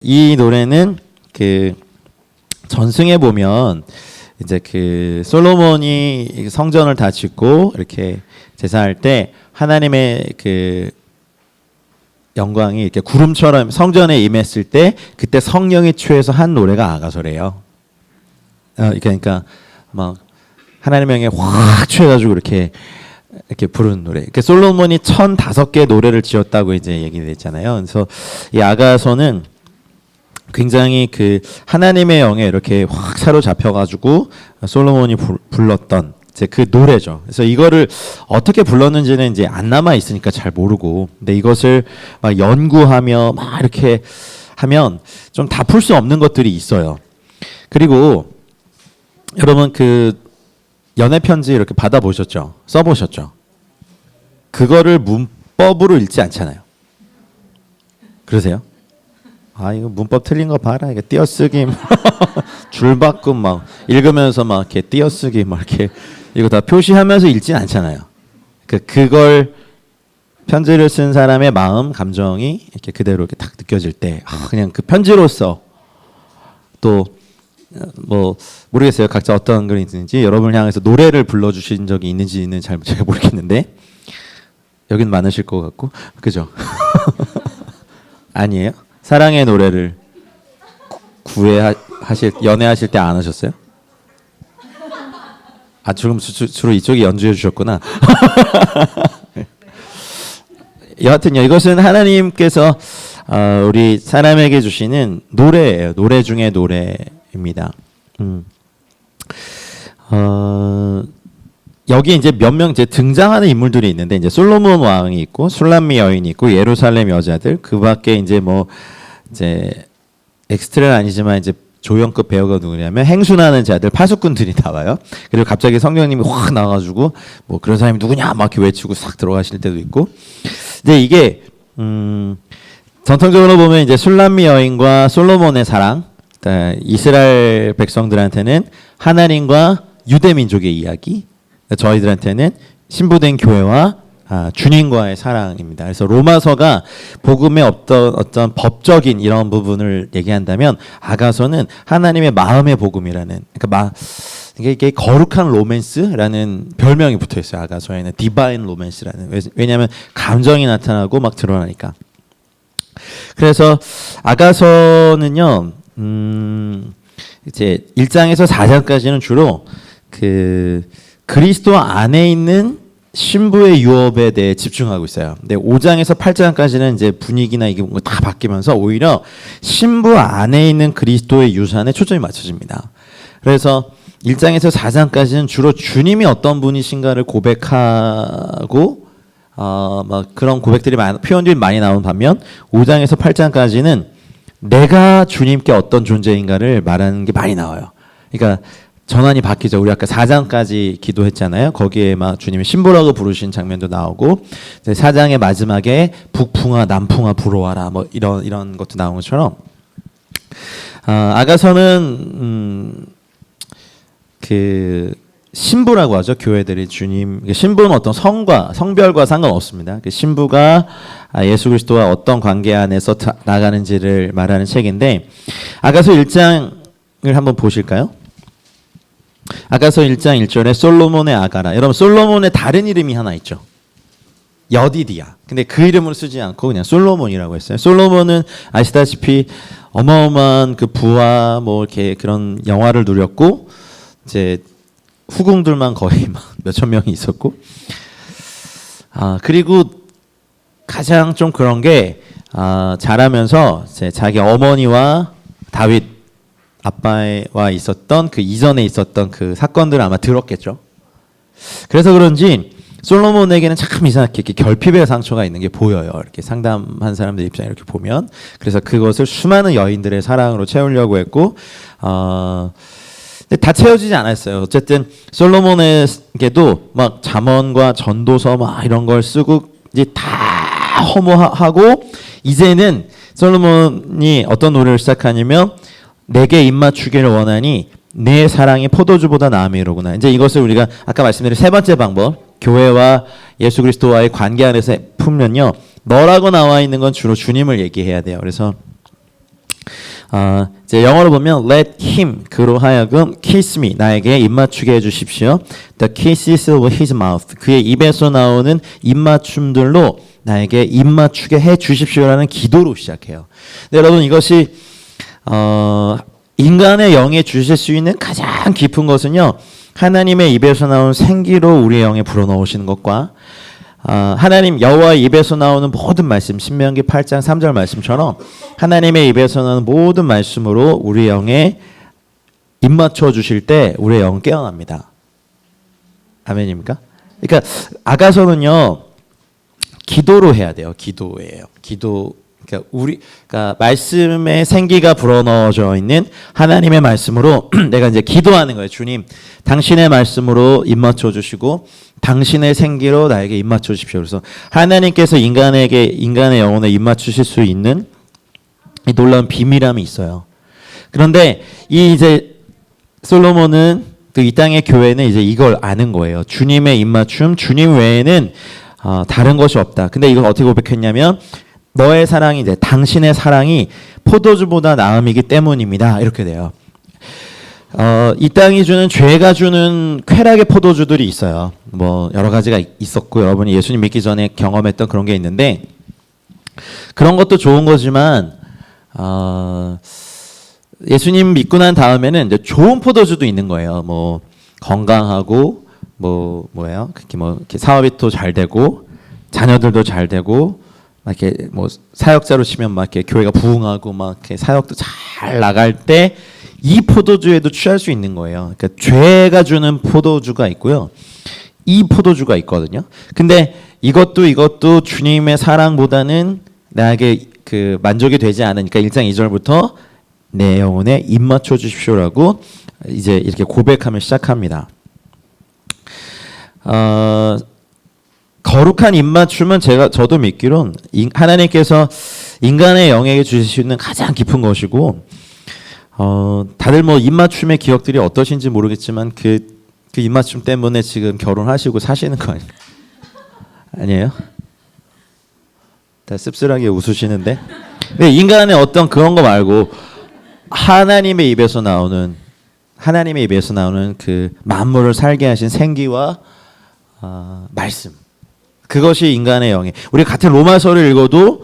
이 노래는 그 전승에 보면 이제 그 솔로몬이 성전을 다 짓고 이렇게 제사할 때 하나님의 그 영광이 이렇게 구름처럼 성전에 임했을 때 그때 성령이 취해서 한 노래가 아가서래요. 그러니까 막 하나님의 영에 확 취해가지고 이렇게 부르는 노래. 그러니까 솔로몬이 1,005개 노래를 지었다고 이제 얘기됐잖아요. 그래서 이 아가서는 굉장히 그 하나님의 영에 이렇게 확 사로잡혀가지고 솔로몬이 불렀던 이제 그 노래죠. 그래서 이거를 어떻게 불렀는지는 이제 안 남아 있으니까 잘 모르고, 근데 이것을 막 연구하며 막 이렇게 하면 좀 다 풀 수 없는 것들이 있어요. 그리고 여러분 그 연애 편지 이렇게 받아보셨죠? 써보셨죠? 그거를 문법으로 읽지 않잖아요. 그러세요? 아 이거 문법 틀린 거 봐라. 이게 띄어쓰기 줄 바꿈 막 읽으면서 막 이렇게 띄어쓰기 막 이렇게 이거 다 표시하면서 읽진 않잖아요. 그걸 편지를 쓴 사람의 마음 감정이 이렇게 그대로 이렇게 딱 느껴질 때 그냥 그 편지로서 또 뭐 모르겠어요. 각자 어떤 글이 있는지 여러분을 향해서 노래를 불러주신 적이 있는지는 잘 제가 모르겠는데 여기는 많으실 것 같고 그죠? 아니에요? 사랑의 노래를 연애하실 때 안 하셨어요? 아 지금 주로 이쪽이 연주해 주셨구나. 여하튼요, 이것은 하나님께서 우리 사람에게 주시는 노래예요. 노래 중에 노래입니다. 여기 이제 몇 명 이제 등장하는 인물들이 있는데 이제 솔로몬 왕이 있고 술람미 여인이 있고 예루살렘 여자들, 그 밖에 이제 뭐 이제 엑스트라는 아니지만 이제 조연급 배우가 누구냐면 행순하는 자들 파수꾼들이 나와요. 그리고 갑자기 성령님이 확 나와가지고 뭐 그런 사람이 누구냐 막 이렇게 외치고 싹 들어가실 때도 있고. 근데 이게 전통적으로 보면 이제 술람미 여인과 솔로몬의 사랑, 이스라엘 백성들한테는 하나님과 유대 민족의 이야기, 저희들한테는 신부된 교회와 주님과의 사랑입니다. 그래서 로마서가 복음의 어떤 법적인 이런 부분을 얘기한다면 아가서는 하나님의 마음의 복음이라는, 그러니까 이게 거룩한 로맨스라는 별명이 붙어 있어요. 아가서에는 디바인 로맨스라는. 왜냐하면 감정이 나타나고 막 드러나니까. 그래서 아가서는요, 이제 1장에서 4장까지는 주로 그 그리스도 안에 있는 신부의 유업에 대해 집중하고 있어요. 근데 5장에서 8장까지는 이제 분위기나 이게 뭔가 다 바뀌면서 오히려 신부 안에 있는 그리스도의 유산에 초점이 맞춰집니다. 그래서 1장에서 4장까지는 주로 주님이 어떤 분이신가를 고백하고 막 그런 고백들이 표현들이 많이 나오는 반면 5장에서 8장까지는 내가 주님께 어떤 존재인가를 말하는 게 많이 나와요. 그러니까 전환이 바뀌죠. 우리 아까 4장까지 기도했잖아요. 거기에 막 주님이 신부라고 부르신 장면도 나오고 4장의 마지막에 북풍아 남풍아 불어와라 뭐 이런 것도 나온 것처럼 아가서는 그 신부라고 하죠. 교회들이 주님, 신부는 어떤 성별과 상관없습니다. 그 신부가 예수 그리스도와 어떤 관계 안에서 나가는지를 말하는 책인데, 아가서 1장을 한번 보실까요? 아가서 1장 1절에 솔로몬의 아가라. 여러분 솔로몬의 다른 이름이 하나 있죠. 여디디야. 근데 그 이름을 쓰지 않고 그냥 솔로몬이라고 했어요. 솔로몬은 아시다시피 어마어마한 그 부와 뭐 이렇게 그런 영화를 누렸고 이제 후궁들만 거의 막 몇천 명이 있었고, 그리고 가장 좀 그런 게 자라면서 이제 자기 어머니와 다윗 아빠와 있었던 그 이전에 있었던 그 사건들을 아마 들었겠죠. 그래서 그런지 솔로몬에게는 참 이상하게 이렇게 결핍의 상처가 있는 게 보여요. 이렇게 상담한 사람들 입장에 이렇게 보면. 그래서 그것을 수많은 여인들의 사랑으로 채우려고 했고, 다 채워지지 않았어요. 어쨌든 솔로몬에게도 막 잠언과 전도서 막 이런 걸 쓰고 이제 다 허무하고, 이제는 솔로몬이 어떤 노래를 시작하냐면 내게 입맞추기를 원하니 내 사랑이 포도주보다 나음이로구나. 이제 이것을 우리가 아까 말씀드린 세 번째 방법, 교회와 예수 그리스도와의 관계 안에서 풀면요, 너라고 나와 있는 건 주로 주님을 얘기해야 돼요. 그래서 이제 영어로 보면 let him 그로 하여금 kiss me 나에게 입맞추게 해주십시오. The kisses of his mouth 그의 입에서 나오는 입맞춤들로 나에게 입맞추게 해주십시오라는 기도로 시작해요. 근데 여러분 이것이 인간의 영에 주실 수 있는 가장 깊은 것은요. 하나님의 입에서 나온 생기로 우리의 영에 불어넣으시는 것과 하나님 여호와의 입에서 나오는 모든 말씀 신명기 8장 3절 말씀처럼 하나님의 입에서 나오는 모든 말씀으로 우리 영에 입맞춰 주실 때 우리의 영은 깨어납니다. 아멘입니까? 그러니까 아가서는요. 기도로 해야 돼요. 기도예요. 기도 그러니까 말씀의 생기가 불어넣어져 있는 하나님의 말씀으로 내가 이제 기도하는 거예요. 주님, 당신의 말씀으로 입맞춰 주시고 당신의 생기로 나에게 입맞춰 주십시오. 그래서 하나님께서 인간의 영혼에 입맞추실 수 있는 이 놀라운 비밀함이 있어요. 그런데 이 이제 솔로몬은 또 이 땅의 교회는 이제 이걸 아는 거예요. 주님의 입맞춤, 주님 외에는 다른 것이 없다. 근데 이걸 어떻게 고백했냐면 너의 사랑이 이제 당신의 사랑이 포도주보다 나음이기 때문입니다. 이렇게 돼요. 이 땅이 주는 죄가 주는 쾌락의 포도주들이 있어요. 뭐 여러 가지가 있었고 여러분이 예수님 믿기 전에 경험했던 그런 게 있는데 그런 것도 좋은 거지만 예수님 믿고 난 다음에는 이제 좋은 포도주도 있는 거예요. 뭐 건강하고 뭐예요? 이렇게 사업이 또 잘 되고 자녀들도 잘 되고. 이렇게 뭐 사역자로 치면 막 이렇게 교회가 부흥하고 막 이렇게 사역도 잘 나갈 때 이 포도주에도 취할 수 있는 거예요. 그러니까 죄가 주는 포도주가 있고요. 이 포도주가 있거든요. 근데 이것도 주님의 사랑보다는 나에게 그 만족이 되지 않으니까 1장 2절부터 내 영혼에 입맞춰 주십시오라고 이제 이렇게 고백하며 시작합니다. 거룩한 입맞춤은 저도 믿기론 하나님께서 인간의 영에게 주실 수 있는 가장 깊은 것이고 다들 뭐 입맞춤의 기억들이 어떠신지 모르겠지만 그 입맞춤 때문에 지금 결혼하시고 사시는 거 아니에요? 다 씁쓸하게 웃으시는데 근데 인간의 어떤 그런 거 말고 하나님의 입에서 나오는 그 만물을 살게 하신 생기와 말씀 그것이 인간의 영에 우리 같은 로마서를 읽어도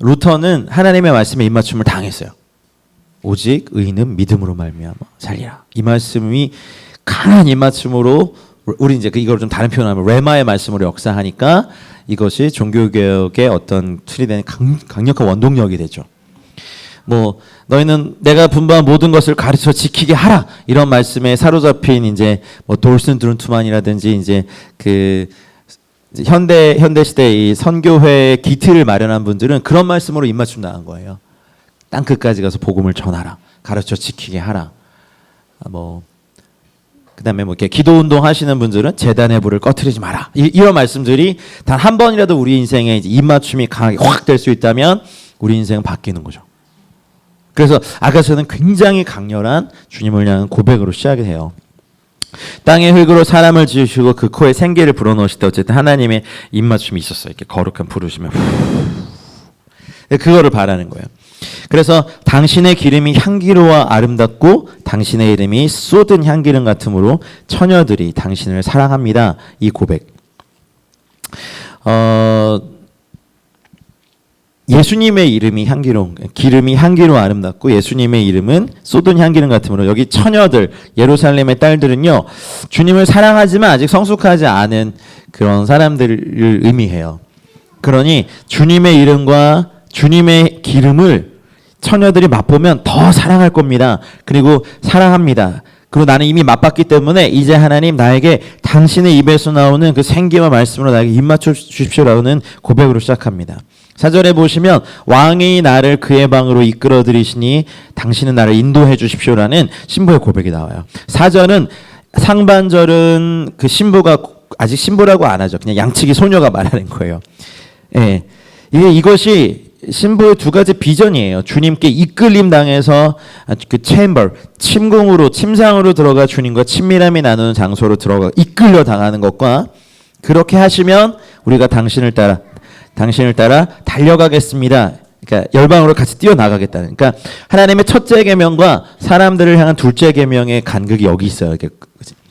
루터는 하나님의 말씀에 입맞춤을 당했어요. 오직 의인은 믿음으로 말미암아 살리라. 이 말씀이 강한 입맞춤으로 우리 이제 이걸 좀 다른 표현하면 레마의 말씀으로 역사하니까 이것이 종교개혁의 어떤 틀이 되는 강력한 원동력이 되죠. 뭐 너희는 내가 분부한 모든 것을 가르쳐 지키게 하라 이런 말씀에 사로잡힌 이제 뭐 돌슨 드룬투만이라든지 이제 그 현대 시대 이 선교회의 기틀을 마련한 분들은 그런 말씀으로 입맞춤 당한 거예요. 땅 끝까지 가서 복음을 전하라, 가르쳐 지키게 하라. 뭐 그다음에 뭐 이렇게 기도 운동 하시는 분들은 제단의 불을 꺼트리지 마라. 이런 말씀들이 단 한 번이라도 우리 인생에 이제 입맞춤이 강하게 확 될 수 있다면 우리 인생은 바뀌는 거죠. 그래서 아가서는 굉장히 강렬한 주님을 향한 고백으로 시작을 해요. 땅의 흙으로 사람을 지으시고 그 코에 생기를 불어넣으실 때 어쨌든 하나님의 입맞춤이 있었어요. 이렇게 거룩한 부르시면 그거를 바라는 거예요. 그래서 당신의 기름이 향기로워 아름답고 당신의 이름이 쏟은 향기름 같으므로 처녀들이 당신을 사랑합니다. 이 고백. 예수님의 이름이 기름이 향기로 아름답고 예수님의 이름은 쏟은 향기름 같으므로 여기 처녀들 예루살렘의 딸들은요 주님을 사랑하지만 아직 성숙하지 않은 그런 사람들을 의미해요. 그러니 주님의 이름과 주님의 기름을 처녀들이 맛보면 더 사랑할 겁니다. 그리고 사랑합니다. 그리고 나는 이미 맛봤기 때문에 이제 하나님 나에게 당신의 입에서 나오는 그 생기와 말씀으로 나에게 입맞춰 주십시오라는 고백으로 시작합니다. 4절에 보시면 왕이 나를 그의 방으로 이끌어 들이시니 당신은 나를 인도해 주십시오라는 신부의 고백이 나와요. 4절은 상반절은 그 신부가 아직 신부라고 안 하죠. 그냥 양치기 소녀가 말하는 거예요. 예. 이것이 신부의 두 가지 비전이에요. 주님께 이끌림 당해서 그 침상으로 들어가 주님과 친밀함이 나누는 장소로 들어가 이끌려 당하는 것과 그렇게 하시면 우리가 당신을 따라 달려가겠습니다. 그러니까 열방으로 같이 뛰어나가겠다는. 그러니까 하나님의 첫째 계명과 사람들을 향한 둘째 계명의 간극이 여기 있어요. 이렇게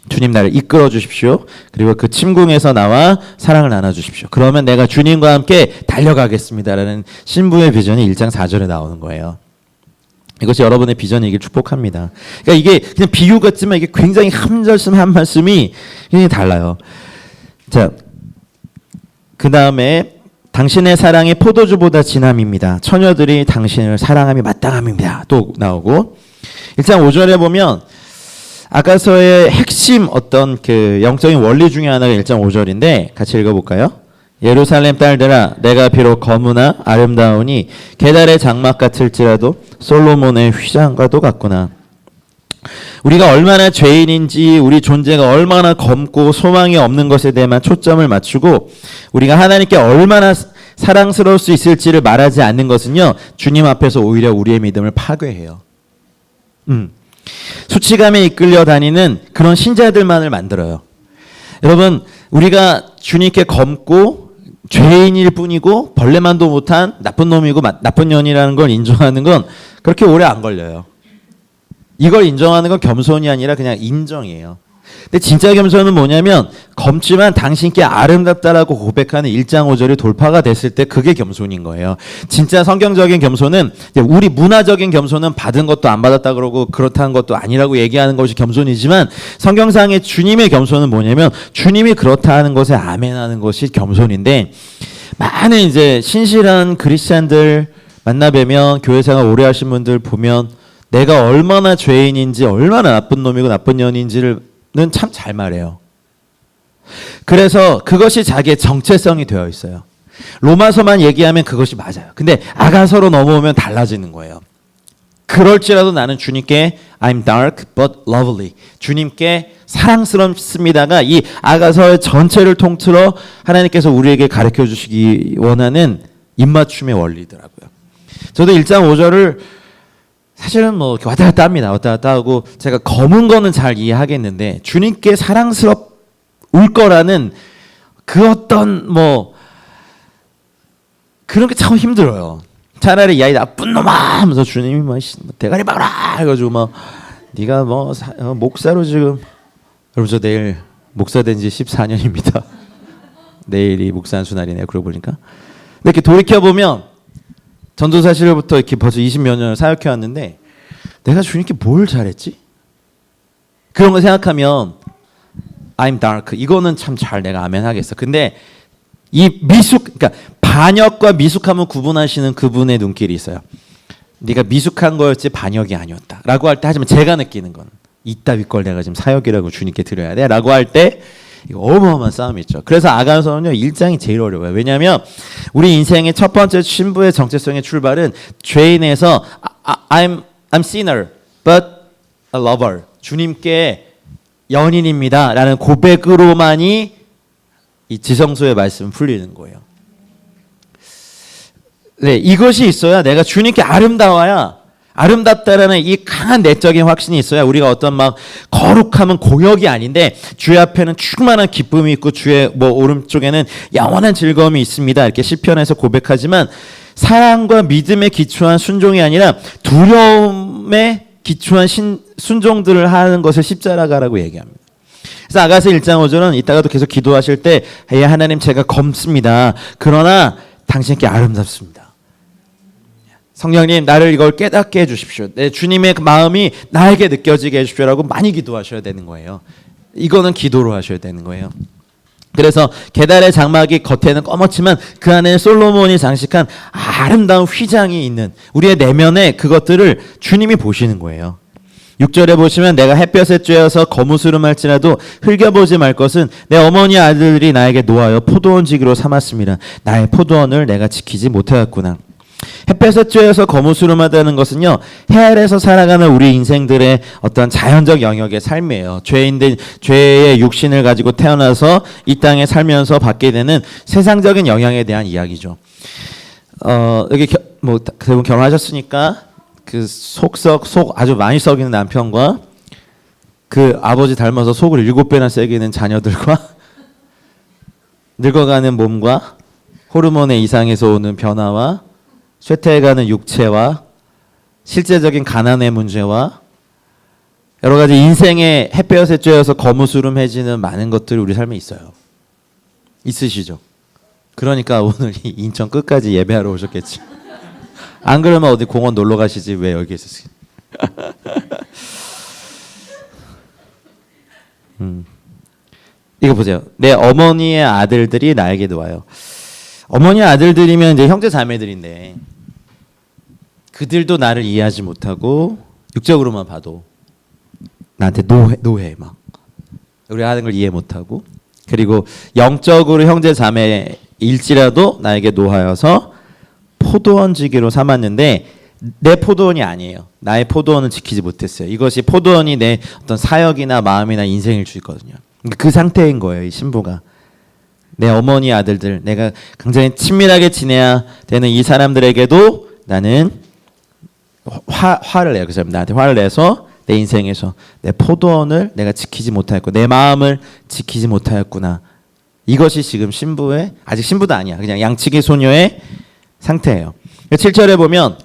주님 나를 이끌어 주십시오. 그리고 그 침궁에서 나와 사랑을 나눠 주십시오. 그러면 내가 주님과 함께 달려가겠습니다라는 신부의 비전이 1장 4절에 나오는 거예요. 이것이 여러분의 비전이길 축복합니다. 그러니까 이게 그냥 비유 같지만 이게 굉장히 한 말씀 한 말씀이 굉장히 달라요. 자, 그 다음에 당신의 사랑이 포도주보다 진함입니다. 처녀들이 당신을 사랑함이 마땅함입니다. 또 나오고 1장 5절에 보면 아가서의 핵심 어떤 그 영적인 원리 중에 하나가 1장 5절인데 같이 읽어볼까요? 예루살렘 딸들아 내가 비록 거무나 아름다우니 계달의 장막 같을지라도 솔로몬의 휘장과도 같구나. 우리가 얼마나 죄인인지 우리 존재가 얼마나 검고 소망이 없는 것에 대해만 초점을 맞추고 우리가 하나님께 얼마나 사랑스러울 수 있을지를 말하지 않는 것은요 주님 앞에서 오히려 우리의 믿음을 파괴해요. 수치감에 이끌려 다니는 그런 신자들만을 만들어요. 여러분 우리가 주님께 검고 죄인일 뿐이고 벌레만도 못한 나쁜 놈이고 나쁜 년이라는 걸 인정하는 건 그렇게 오래 안 걸려요. 이걸 인정하는 건 겸손이 아니라 그냥 인정이에요. 근데 진짜 겸손은 뭐냐면 검지만 당신께 아름답다라고 고백하는 1장 5절이 돌파가 됐을 때 그게 겸손인 거예요. 진짜 성경적인 겸손은 우리 문화적인 겸손은 받은 것도 안 받았다 그러고 그렇다는 것도 아니라고 얘기하는 것이 겸손이지만 성경상의 주님의 겸손은 뭐냐면 주님이 그렇다 하는 것에 아멘하는 것이 겸손인데 많은 이제 신실한 그리스찬들 만나 뵈면 교회 생활 오래 하신 분들 보면 내가 얼마나 죄인인지 얼마나 나쁜 놈이고 나쁜 년인지를 는 참 잘 말해요. 그래서 그것이 자기의 정체성이 되어 있어요. 로마서만 얘기하면 그것이 맞아요. 근데 아가서로 넘어오면 달라지는 거예요. 그럴지라도 나는 주님께 I'm dark but lovely. 주님께 사랑스럽습니다가 이 아가서의 전체를 통틀어 하나님께서 우리에게 가르쳐 주시기 원하는 입맞춤의 원리더라고요. 저도 1장 5절을 사실은 뭐 왔다 갔다 합니다. 왔다 갔다 하고 제가 검은 거는 잘 이해하겠는데 주님께 사랑스러울 거라는 그 어떤 뭐 그런 게 참 힘들어요. 차라리 야이 나쁜 놈아 하면서 주님이 막 대가리 박아라 해가지고 막 네가 뭐 목사로 지금 여러분 저 내일 목사 된 지 14년입니다. 내일이 목사 안수 날이네요. 그러고 보니까 근데 이렇게 돌이켜보면 전도사 시절부터 이렇게 벌써 20몇 년을 사역해 왔는데 내가 주님께 뭘 잘했지? 그런 거 생각하면 I'm dark 이거는 참 잘 내가 아멘 하겠어. 근데 이 그러니까 반역과 미숙함을 구분하시는 그분의 눈길이 있어요. 네가 미숙한 거였지 반역이 아니었다 라고 할 때 하지만 제가 느끼는 건 이따위 걸 내가 지금 사역이라고 주님께 드려야 돼 라고 할 때 이거 어마어마한 싸움이 있죠. 그래서 아가서는요 1장이 제일 어려워요. 왜냐하면 우리 인생의 첫 번째 신부의 정체성의 출발은 죄인에서 I'm sinner but a lover 주님께 연인입니다 라는 고백으로만이 이 지성소의 말씀은 풀리는 거예요. 네, 이것이 있어야 내가 주님께 아름답다라는 이 강한 내적인 확신이 있어야 우리가 어떤 막 거룩함은 고역이 아닌데 주의 앞에는 충만한 기쁨이 있고 주의 뭐 오른쪽에는 영원한 즐거움이 있습니다. 이렇게 시편에서 고백하지만 사랑과 믿음에 기초한 순종이 아니라 두려움에 기초한 순종들을 하는 것을 십자가라고 얘기합니다. 그래서 아가서 1장 5절은 이따가도 계속 기도하실 때 하나님 제가 검습니다. 그러나 당신께 아름답습니다. 성령님 나를 이걸 깨닫게 해주십시오. 내 주님의 마음이 나에게 느껴지게 해주십시오라고 많이 기도하셔야 되는 거예요. 이거는 기도로 하셔야 되는 거예요. 그래서 계달의 장막이 겉에는 검었지만 그 안에 솔로몬이 장식한 아름다운 휘장이 있는 우리의 내면에 그것들을 주님이 보시는 거예요. 6절에 보시면 내가 햇볕에 쬐어서 거무스름할지라도 흘겨보지 말 것은 내 어머니 아들들이 나에게 놓아여 포도원지기로 삼았습니다. 나의 포도원을 내가 지키지 못하였구나. 햇볕에 쬐어서 거무스름하다는 것은요 해 아래서 살아가는 우리 인생들의 어떤 자연적 영역의 삶이에요. 죄의 육신을 가지고 태어나서 이 땅에 살면서 받게 되는 세상적인 영향에 대한 이야기죠. 여기 뭐 대부분 결혼하셨으니까 그 속 아주 많이 썩이는 남편과 그 아버지 닮아서 속을 7배나 새기는 자녀들과 늙어가는 몸과 호르몬의 이상에서 오는 변화와 쇠퇴해가는 육체와 실제적인 가난의 문제와 여러 가지 인생의 햇볕에 쬐어서 거무스름해지는 많은 것들이 우리 삶에 있어요. 있으시죠? 그러니까 오늘 인천 끝까지 예배하러 오셨겠지. 안 그러면 어디 공원 놀러 가시지 왜 여기 있으세요? 이거 보세요. 내 어머니의 아들들이 나에게 놓아요. 어머니의 아들들이면 이제 형제 자매들인데 그들도 나를 이해하지 못하고 육적으로만 봐도 나한테 노해 막 우리 하는 걸 이해 못하고 그리고 영적으로 형제 자매일지라도 나에게 노하여서 포도원지기로 삼았는데 내 포도원이 아니에요. 나의 포도원을 지키지 못했어요. 이것이 포도원이 내 어떤 사역이나 마음이나 인생일 수 있거든요. 그 상태인 거예요. 이 신부가. 내 어머니 아들들 내가 굉장히 친밀하게 지내야 되는 이 사람들에게도 나는 화를 내요. 그래서 나한테 화를 내서 내 인생에서 내 포도원을 내가 지키지 못하였고 내 마음을 지키지 못하였구나. 이것이 지금 신부의 아직 신부도 아니야. 그냥 양치기 소녀의 상태예요. 7절에 보면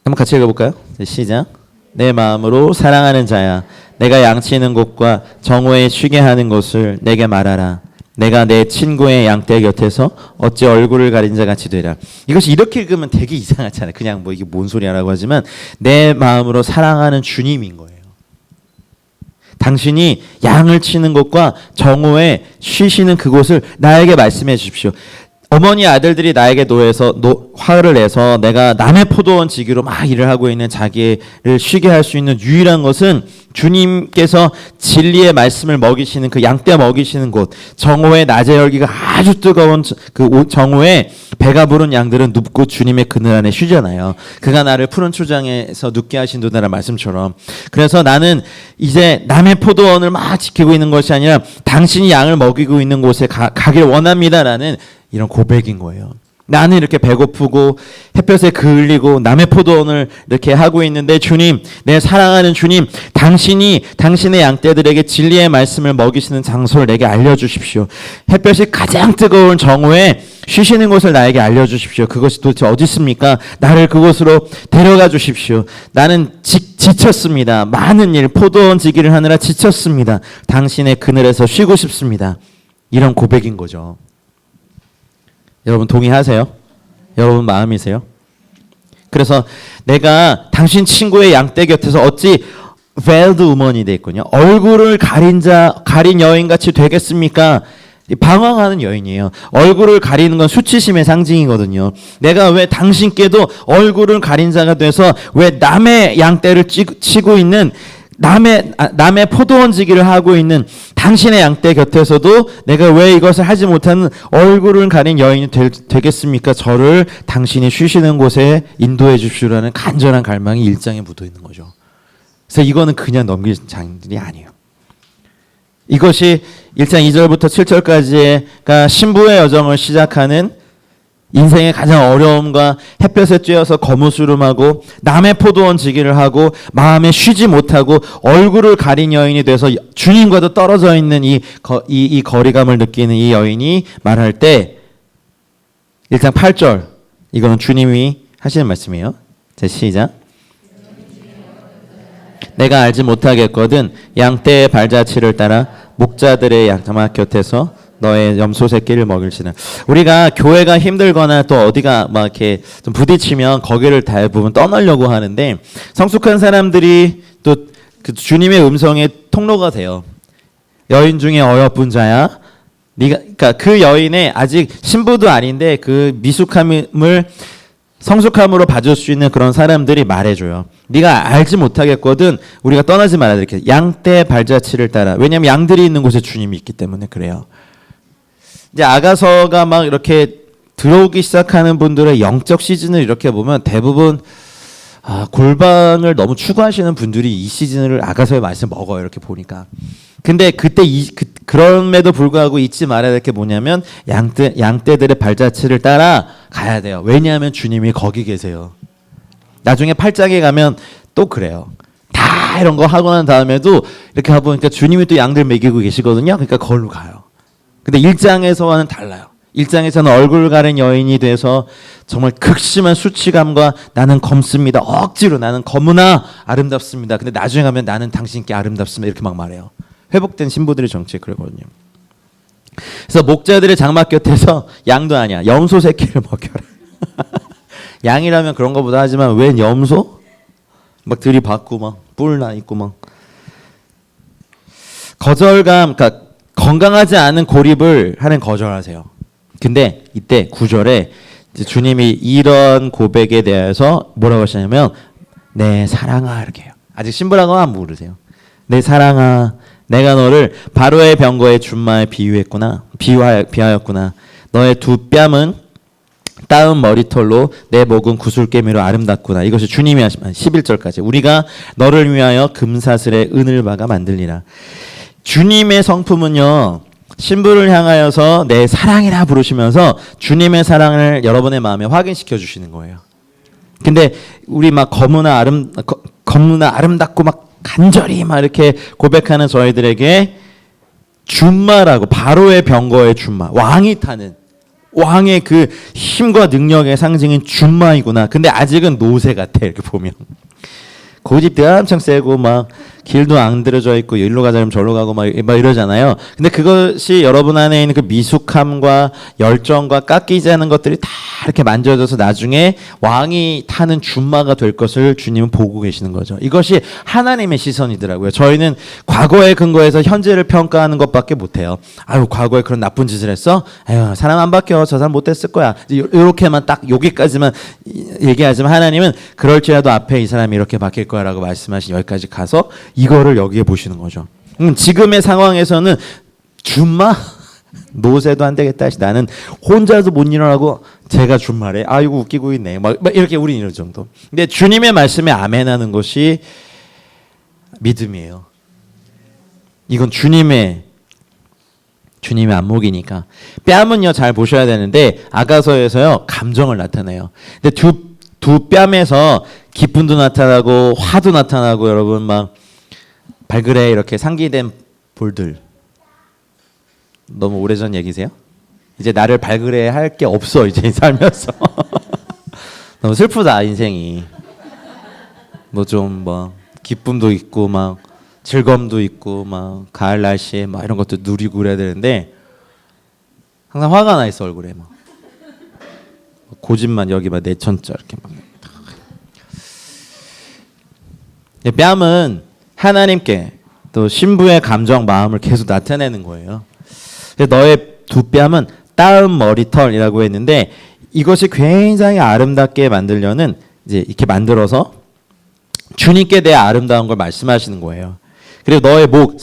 한번 같이 읽어볼까요? 시작. 내 마음으로 사랑하는 자야 내가 양치는 곳과 정오에 쉬게 하는 곳을 내게 말하라. 내가 내 친구의 양떼 곁에서 어찌 얼굴을 가린 자 같이 되랴. 이것이 이렇게 읽으면 되게 이상하잖아요. 그냥 뭐 이게 뭔 소리야라고 하지만 내 마음으로 사랑하는 주님인 거예요. 당신이 양을 치는 곳과 정오에 쉬시는 그곳을 나에게 말씀해 주십시오. 어머니 아들들이 나에게 화를 내서 내가 남의 포도원 지기로 막 일을 하고 있는 자기를 쉬게 할 수 있는 유일한 것은 주님께서 진리의 말씀을 먹이시는 그 양떼 먹이시는 곳 정오의 낮의 열기가 아주 뜨거운 그 정오에 배가 부른 양들은 눕고 주님의 그늘 안에 쉬잖아요. 그가 나를 푸른 초장에서 눕게 하신 도다라는 말씀처럼 그래서 나는 이제 남의 포도원을 막 지키고 있는 것이 아니라 당신이 양을 먹이고 있는 곳에 가길 원합니다라는 이런 고백인 거예요. 나는 이렇게 배고프고 햇볕에 그을리고 남의 포도원을 이렇게 하고 있는데 주님, 내 사랑하는 주님, 당신이 당신의 양떼들에게 진리의 말씀을 먹이시는 장소를 내게 알려주십시오. 햇볕이 가장 뜨거운 정오에 쉬시는 곳을 나에게 알려주십시오. 그것이 도대체 어디 있습니까? 나를 그곳으로 데려가 주십시오. 나는 지쳤습니다. 많은 일, 포도원 지기를 하느라 지쳤습니다. 당신의 그늘에서 쉬고 싶습니다. 이런 고백인 거죠. 여러분 동의하세요? 여러분 마음이세요? 그래서 내가 당신 친구의 양떼 곁에서 어찌 veiled woman이 돼 있군요. 얼굴을 가린 여인같이 되겠습니까? 방황하는 여인이에요. 얼굴을 가리는 건 수치심의 상징이거든요. 내가 왜 당신께도 얼굴을 가린 자가 돼서 왜 남의 양떼를 치고 있는 남의 포도원지기를 하고 있는 당신의 양떼 곁에서도 내가 왜 이것을 하지 못하는 얼굴을 가린 여인이 되겠습니까? 저를 당신이 쉬시는 곳에 인도해 주시라는 간절한 갈망이 1장에 묻어 있는 거죠. 그래서 이거는 그냥 넘길 장들이 아니에요. 이것이 1장 2절부터 7절까지가 신부의 여정을 시작하는 인생의 가장 어려움과 햇볕에 쬐어서 거무스름하고 남의 포도원 지기를 하고 마음에 쉬지 못하고 얼굴을 가린 여인이 돼서 주님과도 떨어져 있는 이 거리감을 느끼는 이 여인이 말할 때 1장 8절 이거는 주님이 하시는 말씀이에요. 제 시작. 내가 알지 못하겠거든 양떼의 발자취를 따라 목자들의 양자막 곁에서 너의 염소 새끼를 먹일지는. 우리가 교회가 힘들거나 또 어디가 막 이렇게 좀 부딪히면 거기를 대부분 떠나려고 하는데 성숙한 사람들이 또 그 주님의 음성의 통로가 돼요. 여인 중에 어여쁜 자야. 그러니까 그 여인의 아직 신부도 아닌데 그 미숙함을 성숙함으로 봐줄 수 있는 그런 사람들이 말해줘요. 네가 알지 못하겠거든 우리가 떠나지 말아야 돼. 이렇게 양떼 발자취를 따라. 왜냐하면 양들이 있는 곳에 주님이 있기 때문에 그래요. 이제 아가서가 막 이렇게 들어오기 시작하는 분들의 영적 시즌을 이렇게 보면 대부분 골방을 너무 추구하시는 분들이 이 시즌을 아가서의 말씀 먹어요. 이렇게 보니까. 근데 그때 그럼에도 불구하고 잊지 말아야 될 게 뭐냐면 양떼들의 발자취를 따라 가야 돼요. 왜냐하면 주님이 거기 계세요. 나중에 8장에 가면 또 그래요. 다 이런 거 하고 난 다음에도 이렇게 하보니까 주님이 또 양들 먹이고 계시거든요. 그러니까 거기로 가요. 근데 1장에서와는 달라요. 1장에서는 얼굴 가린 여인이 돼서 정말 극심한 수치감과 나는 검습니다. 억지로 나는 검으나 아름답습니다. 근데 나중에 가면 나는 당신께 아름답습니다. 이렇게 막 말해요. 회복된 신부들의 정체 그러거든요. 그래서 목자들의 장막 곁에서 양도 아니야. 염소 새끼를 먹여라. 양이라면 그런 거보다 하지만 웬 염소? 막 들이받고 막 뿔 나 있고 막 거절감, 그러니까 건강하지 않은 고립을 하는 거절하세요. 근데 이때 9절에 주님이 이런 고백에 대해서 뭐라고 하시냐면 내 사랑아 이렇게 해요. 아직 신부라고 안 부르세요. 내 사랑아 내가 너를 바로의 병거의 준마에 비하였구나. 너의 두 뺨은 따은 머리털로 내 목은 구슬깨미로 아름답구나. 이것이 주님이 하신 11절까지 우리가 너를 위하여 금사슬의 은을바가 만들리라. 주님의 성품은요 신부를 향하여서 내 사랑이라 부르시면서 주님의 사랑을 여러분의 마음에 확인시켜 주시는 거예요. 근데 우리 막 검으나 아름답고 막 간절히 막 이렇게 고백하는 저희들에게 준마라고 바로의 병거의 준마 왕이 타는 왕의 그 힘과 능력의 상징인 준마이구나. 근데 아직은 노새 같아 이렇게 보면 고집도 엄청 세고 막 길도 안 들어져 있고 일로 가자면 절로 가고 막 이러잖아요. 근데 그것이 여러분 안에 있는 그 미숙함과 열정과 깎이지 않은 것들이 다 이렇게 만져져서 나중에 왕이 타는 준마가 될 것을 주님은 보고 계시는 거죠. 이것이 하나님의 시선이더라고요. 저희는 과거의 근거에서 현재를 평가하는 것밖에 못해요. 아유 과거에 그런 나쁜 짓을 했어? 아유 사람 안 바뀌어. 저 사람 못했을 거야. 이렇게만 딱 여기까지만 얘기하지만 하나님은 그럴지라도 앞에 이 사람이 이렇게 바뀔 거야라고 말씀하신 여기까지 가서 이거를 여기에 보시는 거죠. 지금의 상황에서는 준마? 노새도 안 되겠다. 나는 혼자서 못 일어나고 제가 준마래. 아이고 웃기고 있네. 막 이렇게 우리 이럴 정도. 근데 주님의 말씀에 아멘하는 것이 믿음이에요. 이건 주님의 안목이니까. 뺨은요 잘 보셔야 되는데 아가서에서요 감정을 나타내요. 근데 두 뺨에서 기쁨도 나타나고 화도 나타나고 여러분 막 발그레 이렇게 상기된 볼들. 너무 오래전 얘기세요? 이제 나를 발그레 할 게 없어 이제 살면서. 너무 슬프다 인생이. 뭐 좀 뭐 기쁨도 있고 막 즐거움도 있고 막 가을 날씨에 막 이런 것도 누리고 그래야 되는데 항상 화가 나 있어 얼굴에 막. 고집만 여기 막 내천자 이렇게 막. 뺨은 하나님께 또 신부의 감정 마음을 계속 나타내는 거예요. 너의 두 뺨은 따은 머리털이라고 했는데 이것이 굉장히 아름답게 만들려는 이제 이렇게 만들어서 주님께 대해 아름다운 걸 말씀하시는 거예요. 그리고 너의 목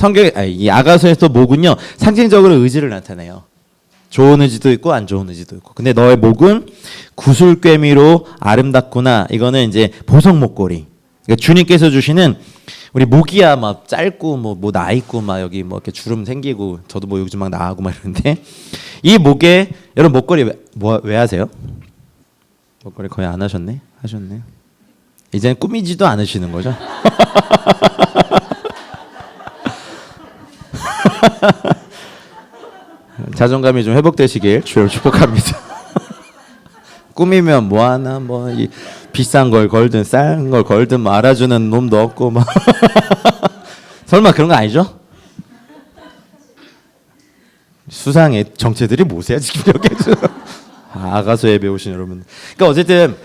이 아가서에서 목은요 상징적으로 의지를 나타내요. 좋은 의지도 있고 안 좋은 의지도 있고. 근데 너의 목은 구슬꿰미로 아름답구나. 이거는 이제 보석 목걸이. 그러니까 주님께서 주시는 우리 목이야 막 짧고 뭐 나 있고 막 여기 뭐 이렇게 주름 생기고 저도 뭐 요즘 막 나하고 막 이러는데 이 목에 여러분 목걸이 왜 하세요? 목걸이 거의 안 하셨네? 하셨네요. 이제는 꾸미지도 않으시는 거죠? 자존감이 좀 회복되시길 주여 축복합니다. 꾸미면 뭐 하나 뭐 이 비싼 걸 걸든 싼 걸 걸든 뭐 알아주는 놈도 없고 막 설마 그런 거 아니죠? 수상의 정체들이 뭐세요 지금 여기 아가서에 배우신 여러분. 그러니까 어쨌든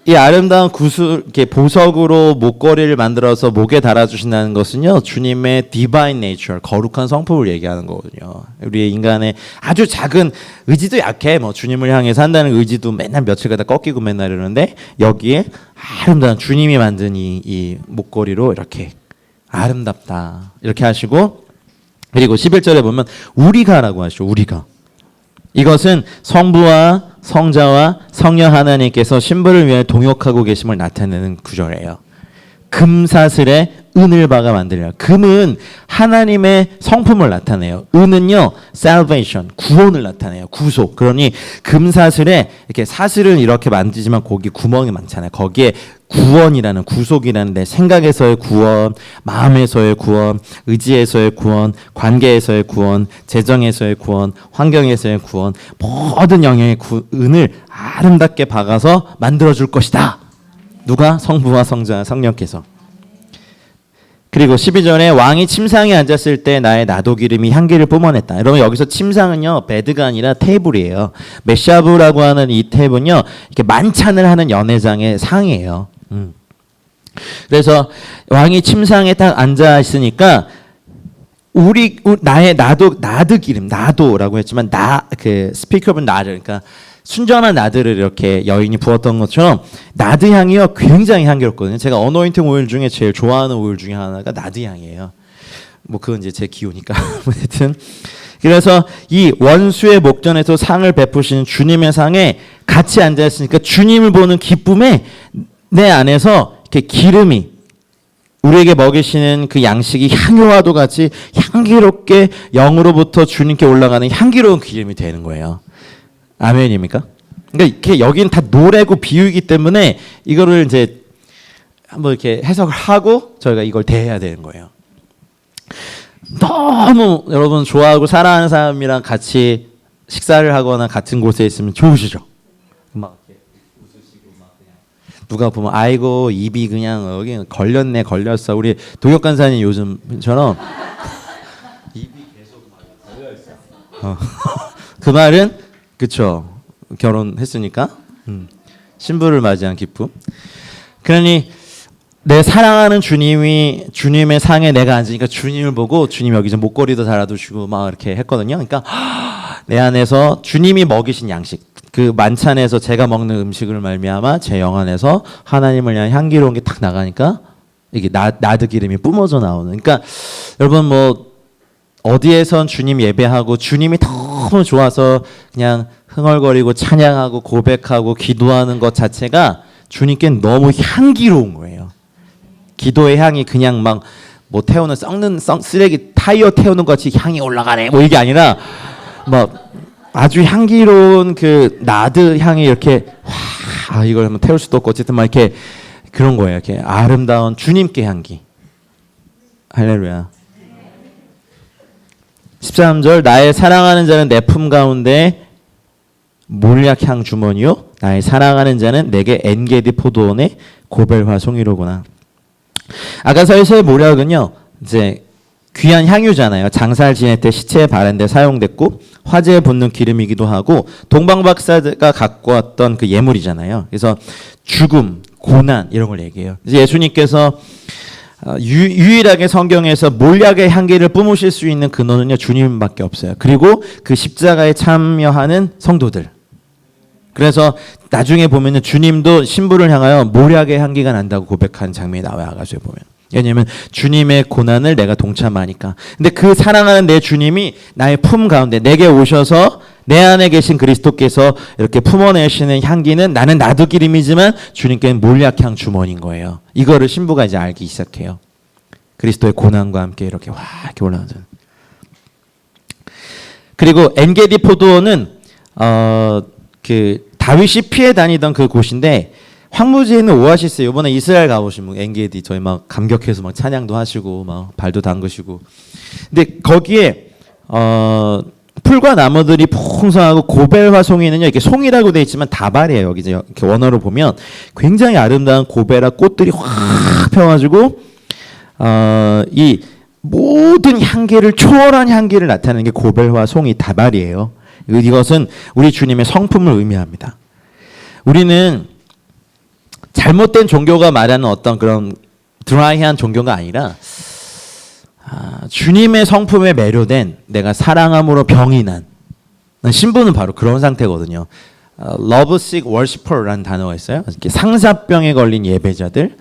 이 아름다운 구슬 이렇게 보석으로 목걸이를 만들어서 목에 달아주신다는 것은요 주님의 divine nature 거룩한 성품을 얘기하는 거거든요. 우리의 인간의 아주 작은 의지도 약해. 뭐 주님을 향해 산다는 의지도 맨날 며칠 가다 꺾이고 맨날 이러는데 여기에 아름다운 주님이 만든 이 목걸이로 이렇게 아름답다 이렇게 하시고 그리고 11절에 보면 우리가라고 하시죠. 우리가 이것은 성부와 성자와 성령 하나님께서 신부를 위해 동역하고 계심을 나타내는 구절이에요. 금사슬의 은을 박아 만들리라. 금은 하나님의 성품을 나타내요. 은은요, salvation, 구원을 나타내요. 구속. 그러니 금사슬에 이렇게 사슬을 이렇게 만지지만 거기 구멍이 많잖아요. 거기에 구원이라는, 구속이라는, 내 생각에서의 구원, 마음에서의 구원, 의지에서의 구원, 관계에서의 구원, 재정에서의 구원, 환경에서의 구원, 모든 영역의 은을 아름답게 박아서 만들어줄 것이다. 누가? 성부와 성자와 성령께서. 그리고 12절에 왕이 침상에 앉았을 때 나의 나도 기름이 향기를 뿜어냈다. 여러분, 여기서 침상은요, 베드가 아니라 테이블이에요. 메샤브라고 하는 이 테이블은요, 이렇게 만찬을 하는 연회장의 상이에요. 그래서 왕이 침상에 딱 앉아 있으니까 나의 나드 기름, 나도라고 했지만 그 스피커 오브 나드, 그러니까 순전한 나드를 이렇게 여인이 부었던 것처럼 나드 향이요, 굉장히 향기롭거든요. 제가 어노인팅 오일 중에 제일 좋아하는 오일 중에 하나가 나드 향이에요. 뭐 그건 이제 제 기호니까. 하여튼 그래서 이 원수의 목전에서 상을 베푸시는 주님의 상에 같이 앉아 있으니까 주님을 보는 기쁨에 내 안에서 이렇게 기름이, 우리에게 먹이시는 그 양식이 향유와도 같이 향기롭게 영으로부터 주님께 올라가는 향기로운 기름이 되는 거예요. 아멘입니까? 그러니까 이렇게 여기는 다 노래고 비유이기 때문에 이거를 이제 한번 이렇게 해석을 하고 저희가 이걸 대해야 되는 거예요. 너무 여러분 좋아하고 사랑하는 사람이랑 같이 식사를 하거나 같은 곳에 있으면 좋으시죠? 막 이렇게 웃으시고 막 그냥 누가 보면 아이고 입이 그냥 여기 걸렸어. 우리 동역 간사님 요즘처럼 입이 계속 막 걸려 있어. 그 말은 그쵸, 결혼했으니까 신부를 맞이한 기쁨. 그러니 내 사랑하는 주님의 상에 내가 앉으니까 주님을 보고 주님 여기 좀 목걸이도 달아두시고 막 이렇게 했거든요. 그러니까 내 안에서 주님이 먹이신 양식, 그 만찬에서 제가 먹는 음식을 말미암아 제 영 안에서 하나님을 향한 향기로운 게 탁 나가니까 이게 나드 기름이 뿜어져 나오는. 그러니까 여러분 뭐 어디에선 주님 예배하고 주님이 너무 좋아서 그냥 흥얼거리고 찬양하고 고백하고 기도하는 것 자체가 주님께는 너무 향기로운 거예요. 기도의 향이 그냥 막 뭐 태우는 썩는 쓰레기 타이어 태우는 것 같이 향이 올라가네 뭐 이게 아니라 막 아주 향기로운 그 나드 향이 이렇게 이걸 한번 태울 수도 없고 어쨌든 막 이렇게 그런 거예요. 이렇게 아름다운 주님께 향기. 할렐루야. 13절 나의 사랑하는 자는 내 품 가운데 몰약향 주머니요 나의 사랑하는 자는 내게 엔게디 포도원의 고벨화 송이로구나. 아가서에서의 몰약은요 이제 귀한 향유잖아요. 장사를 지낼 때 시체에 바른 데 사용됐고 화제에 붓는 기름이기도 하고 동방 박사가 갖고 왔던 그 예물이잖아요. 그래서 죽음, 고난 이런 걸 얘기해요. 그래서 예수님께서 유일하게 성경에서 몰약의 향기를 뿜으실 수 있는 근원은요 주님밖에 없어요. 그리고 그 십자가에 참여하는 성도들. 그래서 나중에 보면은 주님도 신부를 향하여 몰약의 향기가 난다고 고백한 장면이 나와요. 아가서에 보면. 왜냐하면 주님의 고난을 내가 동참하니까. 근데 그 사랑하는 내 주님이 나의 품 가운데 내게 오셔서 내 안에 계신 그리스도께서 이렇게 품어내시는 향기는 나는 나도 기름이지만 주님께는 몰약향 주머니인 거예요. 이거를 신부가 이제 알기 시작해요. 그리스도의 고난과 함께 이렇게 이렇게 올라오는. 그리고 엔게디 포도원은 그 다윗이 피해 다니던 그 곳인데 황무지에 있는 오아시스. 이번에 이스라엘 가보시면 엔게디 저희 막 감격해서 막 찬양도 하시고 막 발도 담그시고. 근데 거기에 풀과 나무들이 풍성하고 고벨화 송이는요 이렇게 송이라고 되어 있지만 다발이에요. 여기 이제 이렇게 원어로 보면 굉장히 아름다운 고벨화 꽃들이 확 펴가지고 이 모든 향기를 초월한 향기를 나타내는 게 고벨화 송이 다발이에요. 이것은 우리 주님의 성품을 의미합니다. 우리는 잘못된 종교가 말하는 어떤 그런 드라이한 종교가 아니라 주님의 성품에 매료된 내가 사랑함으로 병이 난 신부는 바로 그런 상태거든요. lovesick worshipper라는 단어가 있어요. 이렇게 상사병에 걸린 예배자들,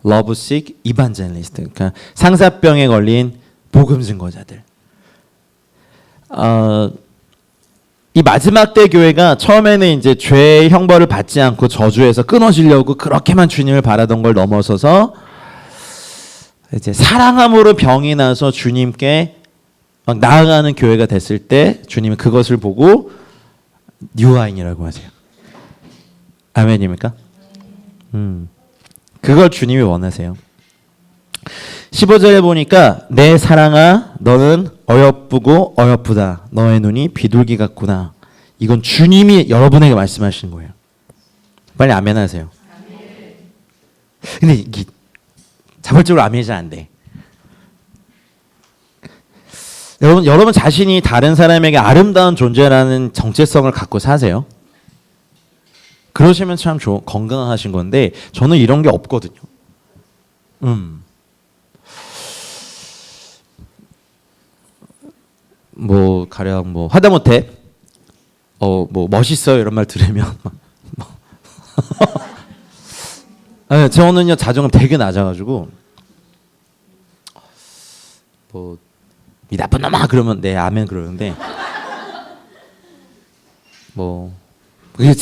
lovesick evangelist, 그러니까 상사병에 걸린 복음 증거자들. 이 마지막 때 교회가 처음에는 이제 죄의 형벌을 받지 않고 저주에서 끊어지려고 그렇게만 주님을 바라던 걸 넘어서서 이제 사랑함으로 병이 나서 주님께 막 나아가는 교회가 됐을 때 주님은 그것을 보고 뉴와인이라고 하세요. 아멘입니까? 그걸 주님이 원하세요. 15절에 보니까 내 사랑아 너는 어여쁘고 어여쁘다. 너의 눈이 비둘기 같구나. 이건 주님이 여러분에게 말씀하시는 거예요. 빨리 아멘 하세요. 근데 이게 자발적으로 아멘이 잘 안 돼. 여러분 자신이 다른 사람에게 아름다운 존재라는 정체성을 갖고 사세요. 그러시면 참 건강하신 건데 저는 이런 게 없거든요. 뭐 가령 뭐 하다못해 뭐 멋있어요 이런 말 들으면 네, 저는요 자존감 되게 낮아가지고 뭐 이 나쁜 놈아 그러면 네 아멘 그러는데 뭐 그게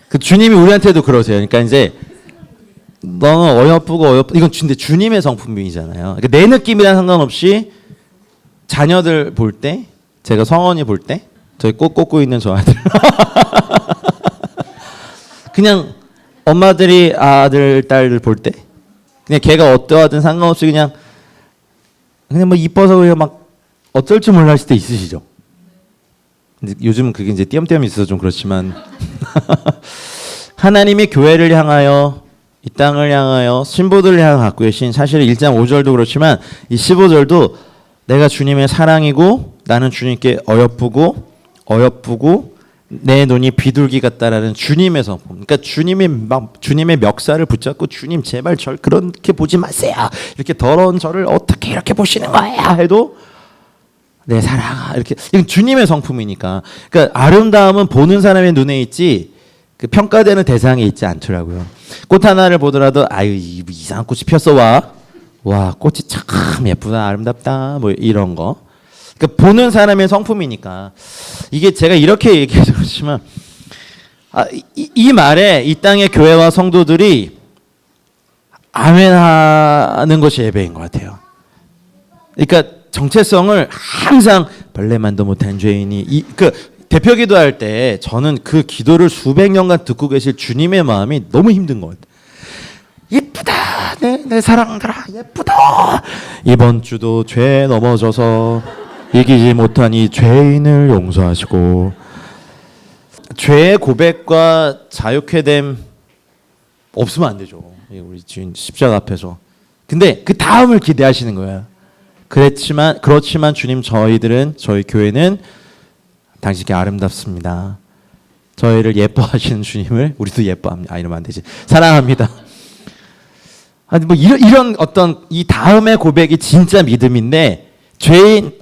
그 주님이 우리한테도 그러세요. 그러니까 이제 너는 어여쁘고 이건 근데 주님의 성품이잖아요. 그러니까 내 느낌이랑 상관없이 자녀들 볼 때 제가 성원이 볼 때 저희 꽃 꽂고 있는 저 아들 그냥 엄마들이 아들 딸들 볼 때 그냥 걔가 어떠하든 상관없이 그냥 뭐 이뻐서 그냥 막 어쩔 줄 몰라 할 때 있으시죠. 근데 요즘은 그게 이제 띄엄띄엄 있어서 좀 그렇지만 하나님이 교회를 향하여 이 땅을 향하여 신부들을 향하여 갖고 계신 사실 1장 5절도 그렇지만 이 15절도 내가 주님의 사랑이고 나는 주님께 어여쁘고 내 눈이 비둘기 같다라는 주님의 성품. 그러니까 주님의 멱살을 붙잡고 주님 제발 절 그렇게 보지 마세요. 이렇게 더러운 저를 어떻게 이렇게 보시는 거야 해도 내 사랑아 이렇게 이건 주님의 성품이니까. 그러니까 아름다움은 보는 사람의 눈에 있지 그 평가되는 대상에 있지 않더라고요. 꽃 하나를 보더라도 아유 이상한 꽃이 폈어 와 꽃이 참 예쁘다 아름답다 뭐 이런 거. 그러니까 보는 사람의 성품이니까 이게 제가 이렇게 얘기해서 그렇지만 이 말에 이 땅의 교회와 성도들이 아멘하는 것이 예배인 것 같아요. 그러니까 정체성을 항상 벌레만도 못한 죄인이 그 대표 기도할 때 저는 그 기도를 수백 년간 듣고 계실 주님의 마음이 너무 힘든 것 같아요. 예쁘다 내 사랑들아 예쁘다. 이번 주도 죄에 넘어져서 이기지 못한 이 죄인을 용서하시고 죄의 고백과 자유케 됨 없으면 안 되죠. 우리 주인 십자가 앞에서. 근데 그 다음을 기대하시는 거예요. 그렇지만 주님 저희 교회는 당신께 아름답습니다. 저희를 예뻐하시는 주님을 우리도 예뻐합니다. 이러면 안 되지. 사랑합니다. 아니 뭐 이런 어떤 이 다음의 고백이 진짜 믿음인데 죄인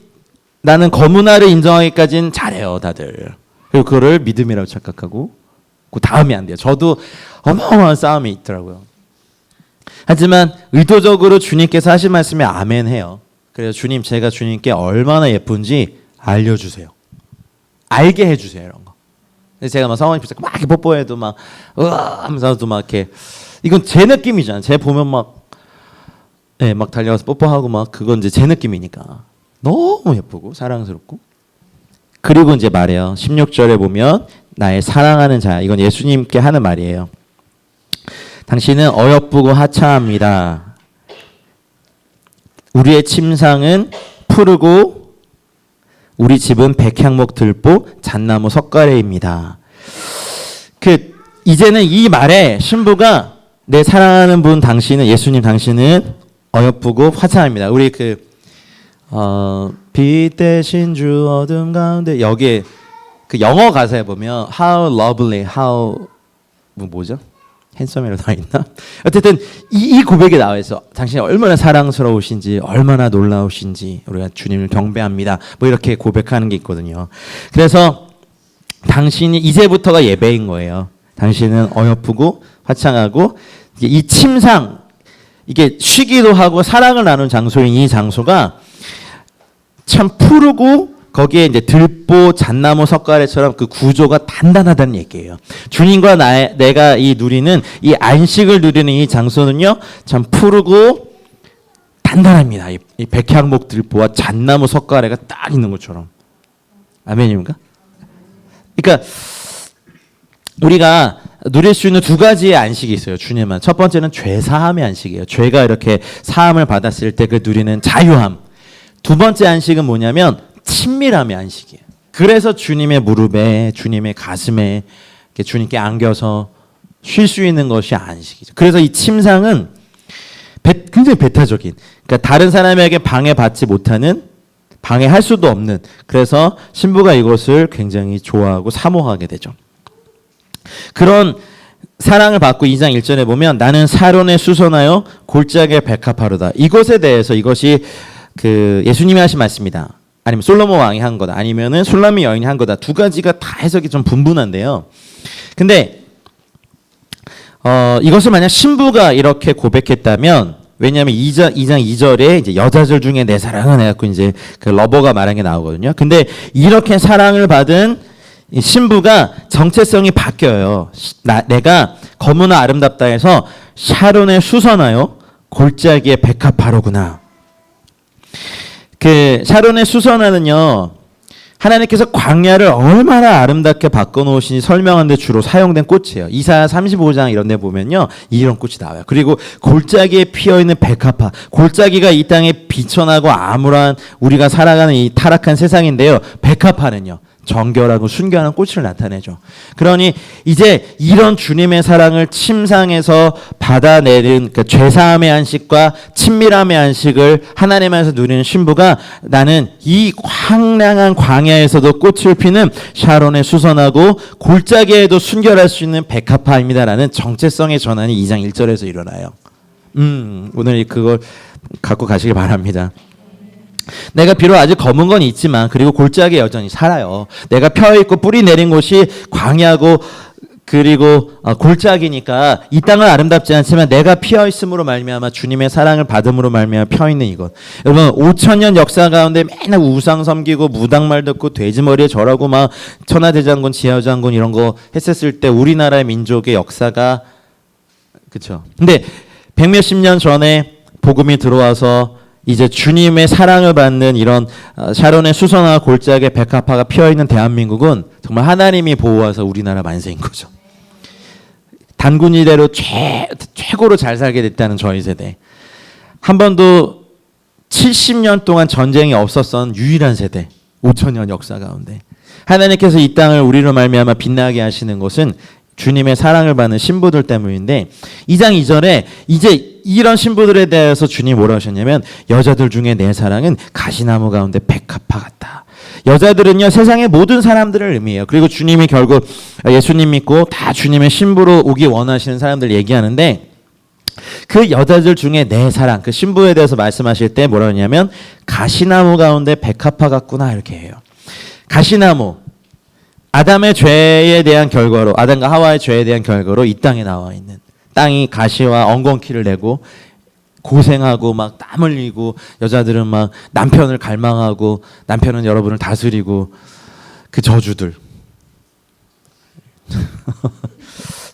나는 거문화를 인정하기까지는 잘해요 다들. 그리고 그거를 믿음이라고 착각하고 그 다음이 안 돼요. 저도 어마어마한 싸움이 있더라고요. 하지만 의도적으로 주님께서 하신 말씀에 아멘해요. 그래서 주님 제가 주님께 얼마나 예쁜지 알려주세요. 알게 해주세요 이런 거. 그래서 제가 막 성원이 붙잡고 막 이렇게 뽀뽀해도 막 하면서도 막 이렇게 이건 제 느낌이잖아요. 제 보면 막 달려가서 뽀뽀하고 막 그건 이제 제 느낌이니까 너무 예쁘고 사랑스럽고. 그리고 이제 말해요. 16절에 보면 나의 사랑하는 자 이건 예수님께 하는 말이에요. 당신은 어여쁘고 하찮습니다. 우리의 침상은 푸르고 우리 집은 백향목 들보 잣나무 석가래입니다. 이제는 이 말에 신부가 내 사랑하는 분 당신은 예수님 당신은 어여쁘고 화창합니다. 우리 빛 대신 주 어둠 가운데 여기에 그 영어 가사에 보면 how lovely, how 뭐죠? 핸섬이라고 나와 있나? 어쨌든 이 고백이 나와 있어. 당신이 얼마나 사랑스러우신지, 얼마나 놀라우신지 우리가 주님을 경배합니다. 뭐 이렇게 고백하는 게 있거든요. 그래서 당신이 이제부터가 예배인 거예요. 당신은 어여쁘고 화창하고 이 침상 이게 쉬기도 하고 사랑을 나눈 장소인 이 장소가 참 푸르고 거기에 이제 들보, 잣나무, 석가래처럼 그 구조가 단단하다는 얘기예요. 주님과 내가 이 누리는 이 안식을 누리는 이 장소는요, 참 푸르고 단단합니다. 이 백향목 들보와 잣나무, 석가래가 딱 있는 것처럼. 아멘입니까? 그러니까 우리가 누릴 수 있는 두 가지의 안식이 있어요. 주님만. 첫 번째는 죄 사함의 안식이에요. 죄가 이렇게 사함을 받았을 때 그 누리는 자유함. 두 번째 안식은 뭐냐면 친밀함의 안식이에요. 그래서 주님의 무릎에, 주님의 가슴에 이렇게 주님께 안겨서 쉴 수 있는 것이 안식이죠. 그래서 이 침상은 굉장히 배타적인, 그러니까 다른 사람에게 방해받지 못하는, 방해할 수도 없는, 그래서 신부가 이것을 굉장히 좋아하고 사모하게 되죠. 그런 사랑을 받고 2장 1절에 보면 나는 사론에 수선하여 골짜기에 백합하로다. 이것에 대해서 이것이 그 예수님이 하신 말씀이다. 아니면 솔로몬 왕이 한 거다. 아니면은 술라미 여인이 한 거다. 두 가지가 다 해석이 좀 분분한데요. 근데 이것을 만약 신부가 이렇게 고백했다면, 왜냐하면 2장 2절에 이제 여자들 중에 내 사랑은 해갖고 이제 그 러버가 말한 게 나오거든요. 근데 이렇게 사랑을 받은 이 신부가 정체성이 바뀌어요. 내가 거무나 아름답다 해서 샤론에 수선하여 골짜기에 백합하로구나. 그 샤론의 수선화는요, 하나님께서 광야를 얼마나 아름답게 바꿔놓으시니 설명하는 데 주로 사용된 꽃이에요. 이사야 35장 이런 데 보면요, 이런 꽃이 나와요. 그리고 골짜기에 피어있는 백합화. 골짜기가 이 땅에 비천하고 암울한 우리가 살아가는 이 타락한 세상인데요, 백합화는요, 정결하고 순결한 꽃을 나타내죠. 그러니 이제 이런 주님의 사랑을 침상에서 받아내는 그 죄사함의 안식과 친밀함의 안식을 하나님 안에서 누리는 신부가 나는 이 황량한 광야에서도 꽃을 피는 샤론에 수선하고 골짜기에도 순결할 수 있는 백합화입니다라는 정체성의 전환이 2장 1절에서 일어나요. 오늘 그걸 갖고 가시길 바랍니다. 내가 비록 아직 검은 건 있지만 그리고 골짜기에 여전히 살아요. 내가 펴있고 뿌리 내린 곳이 광야고 그리고 골짜기니까 이 땅은 아름답지 않지만 내가 피어있음으로 말미암아 주님의 사랑을 받음으로 말미암아 펴있는 이것. 여러분 5,000년 역사 가운데 맨날 우상 섬기고 무당말 듣고 돼지머리에 절하고 막 천하대장군 지하장군 이런 거 했었을 때 우리나라의 민족의 역사가, 그쵸. 근데 백몇십 년 전에 복음이 들어와서 이제 주님의 사랑을 받는 이런 샤론의 수선화 골짜기에 백합화가 피어있는 대한민국은 정말 하나님이 보호하셔서 우리나라 만세인 거죠. 단군 이래로 최고로 잘 살게 됐다는 저희 세대. 한 번도 70년 동안 전쟁이 없었던 유일한 세대. 5,000년 역사 가운데 하나님께서 이 땅을 우리로 말미암아 빛나게 하시는 것은 주님의 사랑을 받는 신부들 때문인데, 2장 2절에 이제 이런 신부들에 대해서 주님이 뭐라고 하셨냐면 여자들 중에 내 사랑은 가시나무 가운데 백합화 같다. 여자들은요 세상의 모든 사람들을 의미해요. 그리고 주님이 결국 예수님 믿고 다 주님의 신부로 오기 원하시는 사람들 얘기하는데, 그 여자들 중에 내 사랑, 그 신부에 대해서 말씀하실 때 뭐라고 하냐면 가시나무 가운데 백합화 같구나 이렇게 해요. 가시나무, 아담의 죄에 대한 결과로, 아담과 하와의 죄에 대한 결과로 이 땅에 나와 있는, 땅이 가시와 엉겅퀴를 내고 고생하고 막 땀 흘리고 여자들은 막 남편을 갈망하고 남편은 여러분을 다스리고 그 저주들.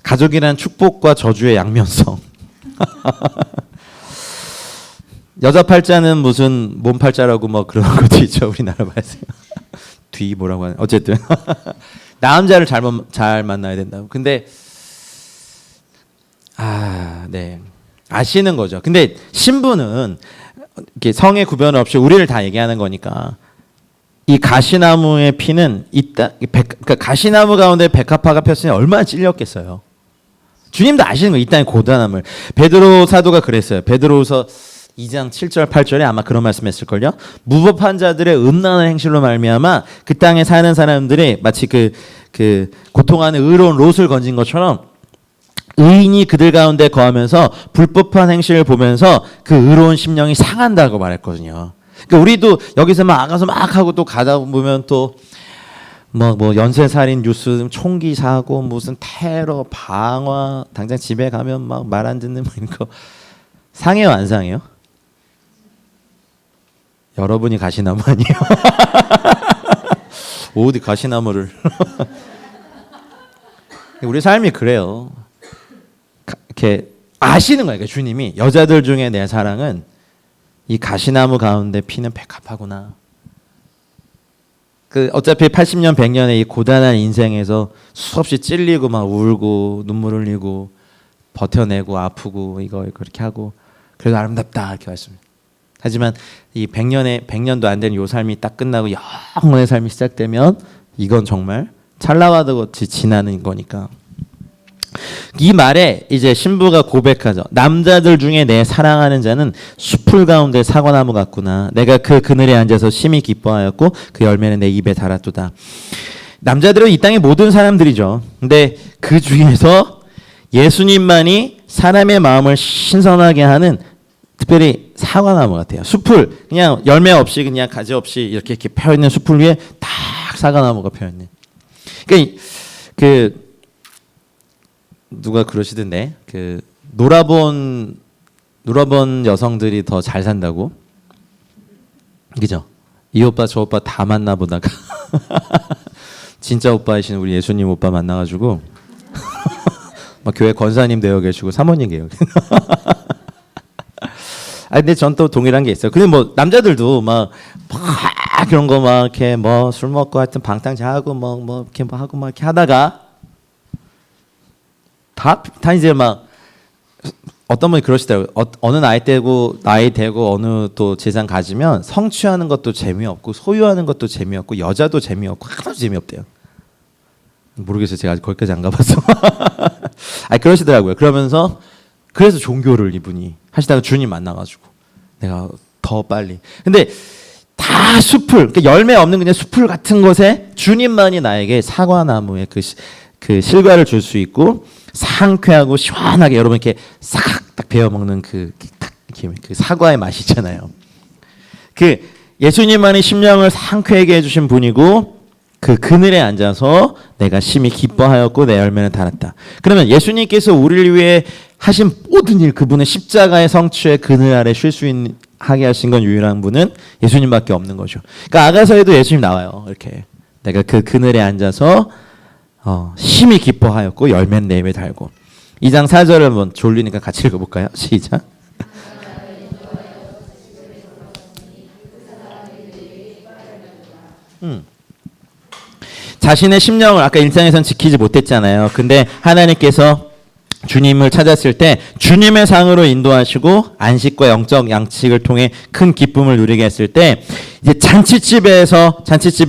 가족이란 축복과 저주의 양면성. 여자 팔자는 무슨 몸 팔자라고 뭐 그런 것도 있죠. 우리나라 말씀. 뒤 뭐라고 하는, 어쨌든 남자를 잘 만나야 된다고. 근데 네, 아시는 거죠. 근데 신부는 이렇게 성의 구별 없이 우리를 다 얘기하는 거니까 이 가시나무의 피는 그러니까 가시나무 가운데 백합화가 폈으니 얼마나 찔렸겠어요. 주님도 아시는 거예요. 이 땅의 고단함을. 베드로 사도가 그랬어요. 베드로서 2장 7절 8절에 아마 그런 말씀했을걸요. 무법한 자들의 음란한 행실로 말미암아 그 땅에 사는 사람들이 마치 그 고통하는 의로운 롯을 건진 것처럼 의인이 그들 가운데 거하면서 불법한 행실을 보면서 그 의로운 심령이 상한다고 말했거든요. 그러니까 우리도 여기서 막 아가서 막 하고 또 가다 보면 또 뭐 연쇄살인 뉴스, 총기 사고, 무슨 테러, 방화, 당장 집에 가면 막 말 안 듣는 뭐 이런 거 상해요, 안 상해요? 여러분이 가시나무 아니에요? 어디 가시나무를. 우리 삶이 그래요. 이렇게 아시는 거예요. 주님이 여자들 중에 내 사랑은 이 가시나무 가운데 피는 백합하구나. 어차피 80년 100년의 이 고단한 인생에서 수없이 찔리고 막 울고 눈물 흘리고 버텨내고 아프고 이거 그렇게 하고 그래도 아름답다 이렇게 말씀합니다. 하지만 이 100년도 안 되는 요 삶이 딱 끝나고 영원의 삶이 시작되면 이건 정말 찰나와도 같이 지나는 거니까. 이 말에 이제 신부가 고백하죠. 남자들 중에 내 사랑하는 자는 숲풀 가운데 사과나무 같구나. 내가 그 그늘에 앉아서 심히 기뻐하였고 그 열매는 내 입에 달았도다. 남자들은 이 땅의 모든 사람들이죠. 근데 그 중에서 예수님만이 사람의 마음을 신선하게 하는 특별히 사과나무 같아요. 숲풀 그냥 열매 없이 그냥 가지 없이 이렇게 펴 있는 숲풀 위에 딱 사과나무가 펴 있는. 그러니까 누가 그러시던데 놀아본 여성들이 더 잘 산다고. 그죠? 이 오빠 저 오빠 다 만나보다가 진짜 오빠이신 우리 예수님 오빠 만나가지고 막 교회 권사님 되어 계시고 사모님 계요. 근데 전 또 동일한 게 있어요. 근데 뭐 남자들도 막 그런 거 막 이렇게 뭐 술 먹고 하여튼 방탕 자고 뭐 이렇게 뭐 하고 막 이렇게 하다가 다 이제 막 어떤 분이 그러시더라고요. 어느 나이 되고 어느 또 재산 가지면 성취하는 것도 재미없고 소유하는 것도 재미없고 여자도 재미없고 하나도 재미없대요. 모르겠어요. 제가 아직 거기까지 안 가봐서. 그러시더라고요. 그러면서 그래서 종교를 이분이 하시다가 주님 만나가지고 내가 더 빨리. 근데 다 숲을 그러니까 열매 없는 그냥 숲을 같은 것에 주님만이 나에게 사과나무의 그 실과를 줄 수 있고 상쾌하고 시원하게 여러분 이렇게 싹 딱 베어 먹는 그 사과의 맛이 있잖아요. 그 예수님만이 심령을 상쾌하게 해주신 분이고 그 그늘에 앉아서 내가 심히 기뻐하였고 내 열매는 달았다. 그러면 예수님께서 우리를 위해 하신 모든 일 그분의 십자가의 성취의 그늘 아래 쉴 수 하게 하신 건 유일한 분은 예수님밖에 없는 거죠. 그러니까 아가서에도 예수님 나와요. 이렇게 내가 그 그늘에 앉아서 심히 기뻐하였고 열매는 내 입에 달고. 2장 4절을 한번 졸리니까 같이 읽어볼까요? 시작. 자신의 심령을 아까 1장에서는 지키지 못했잖아요. 근데 하나님께서 주님을 찾았을 때 주님의 상으로 인도하시고 안식과 영적 양식을 통해 큰 기쁨을 누리게 했을 때 이제 잔치집에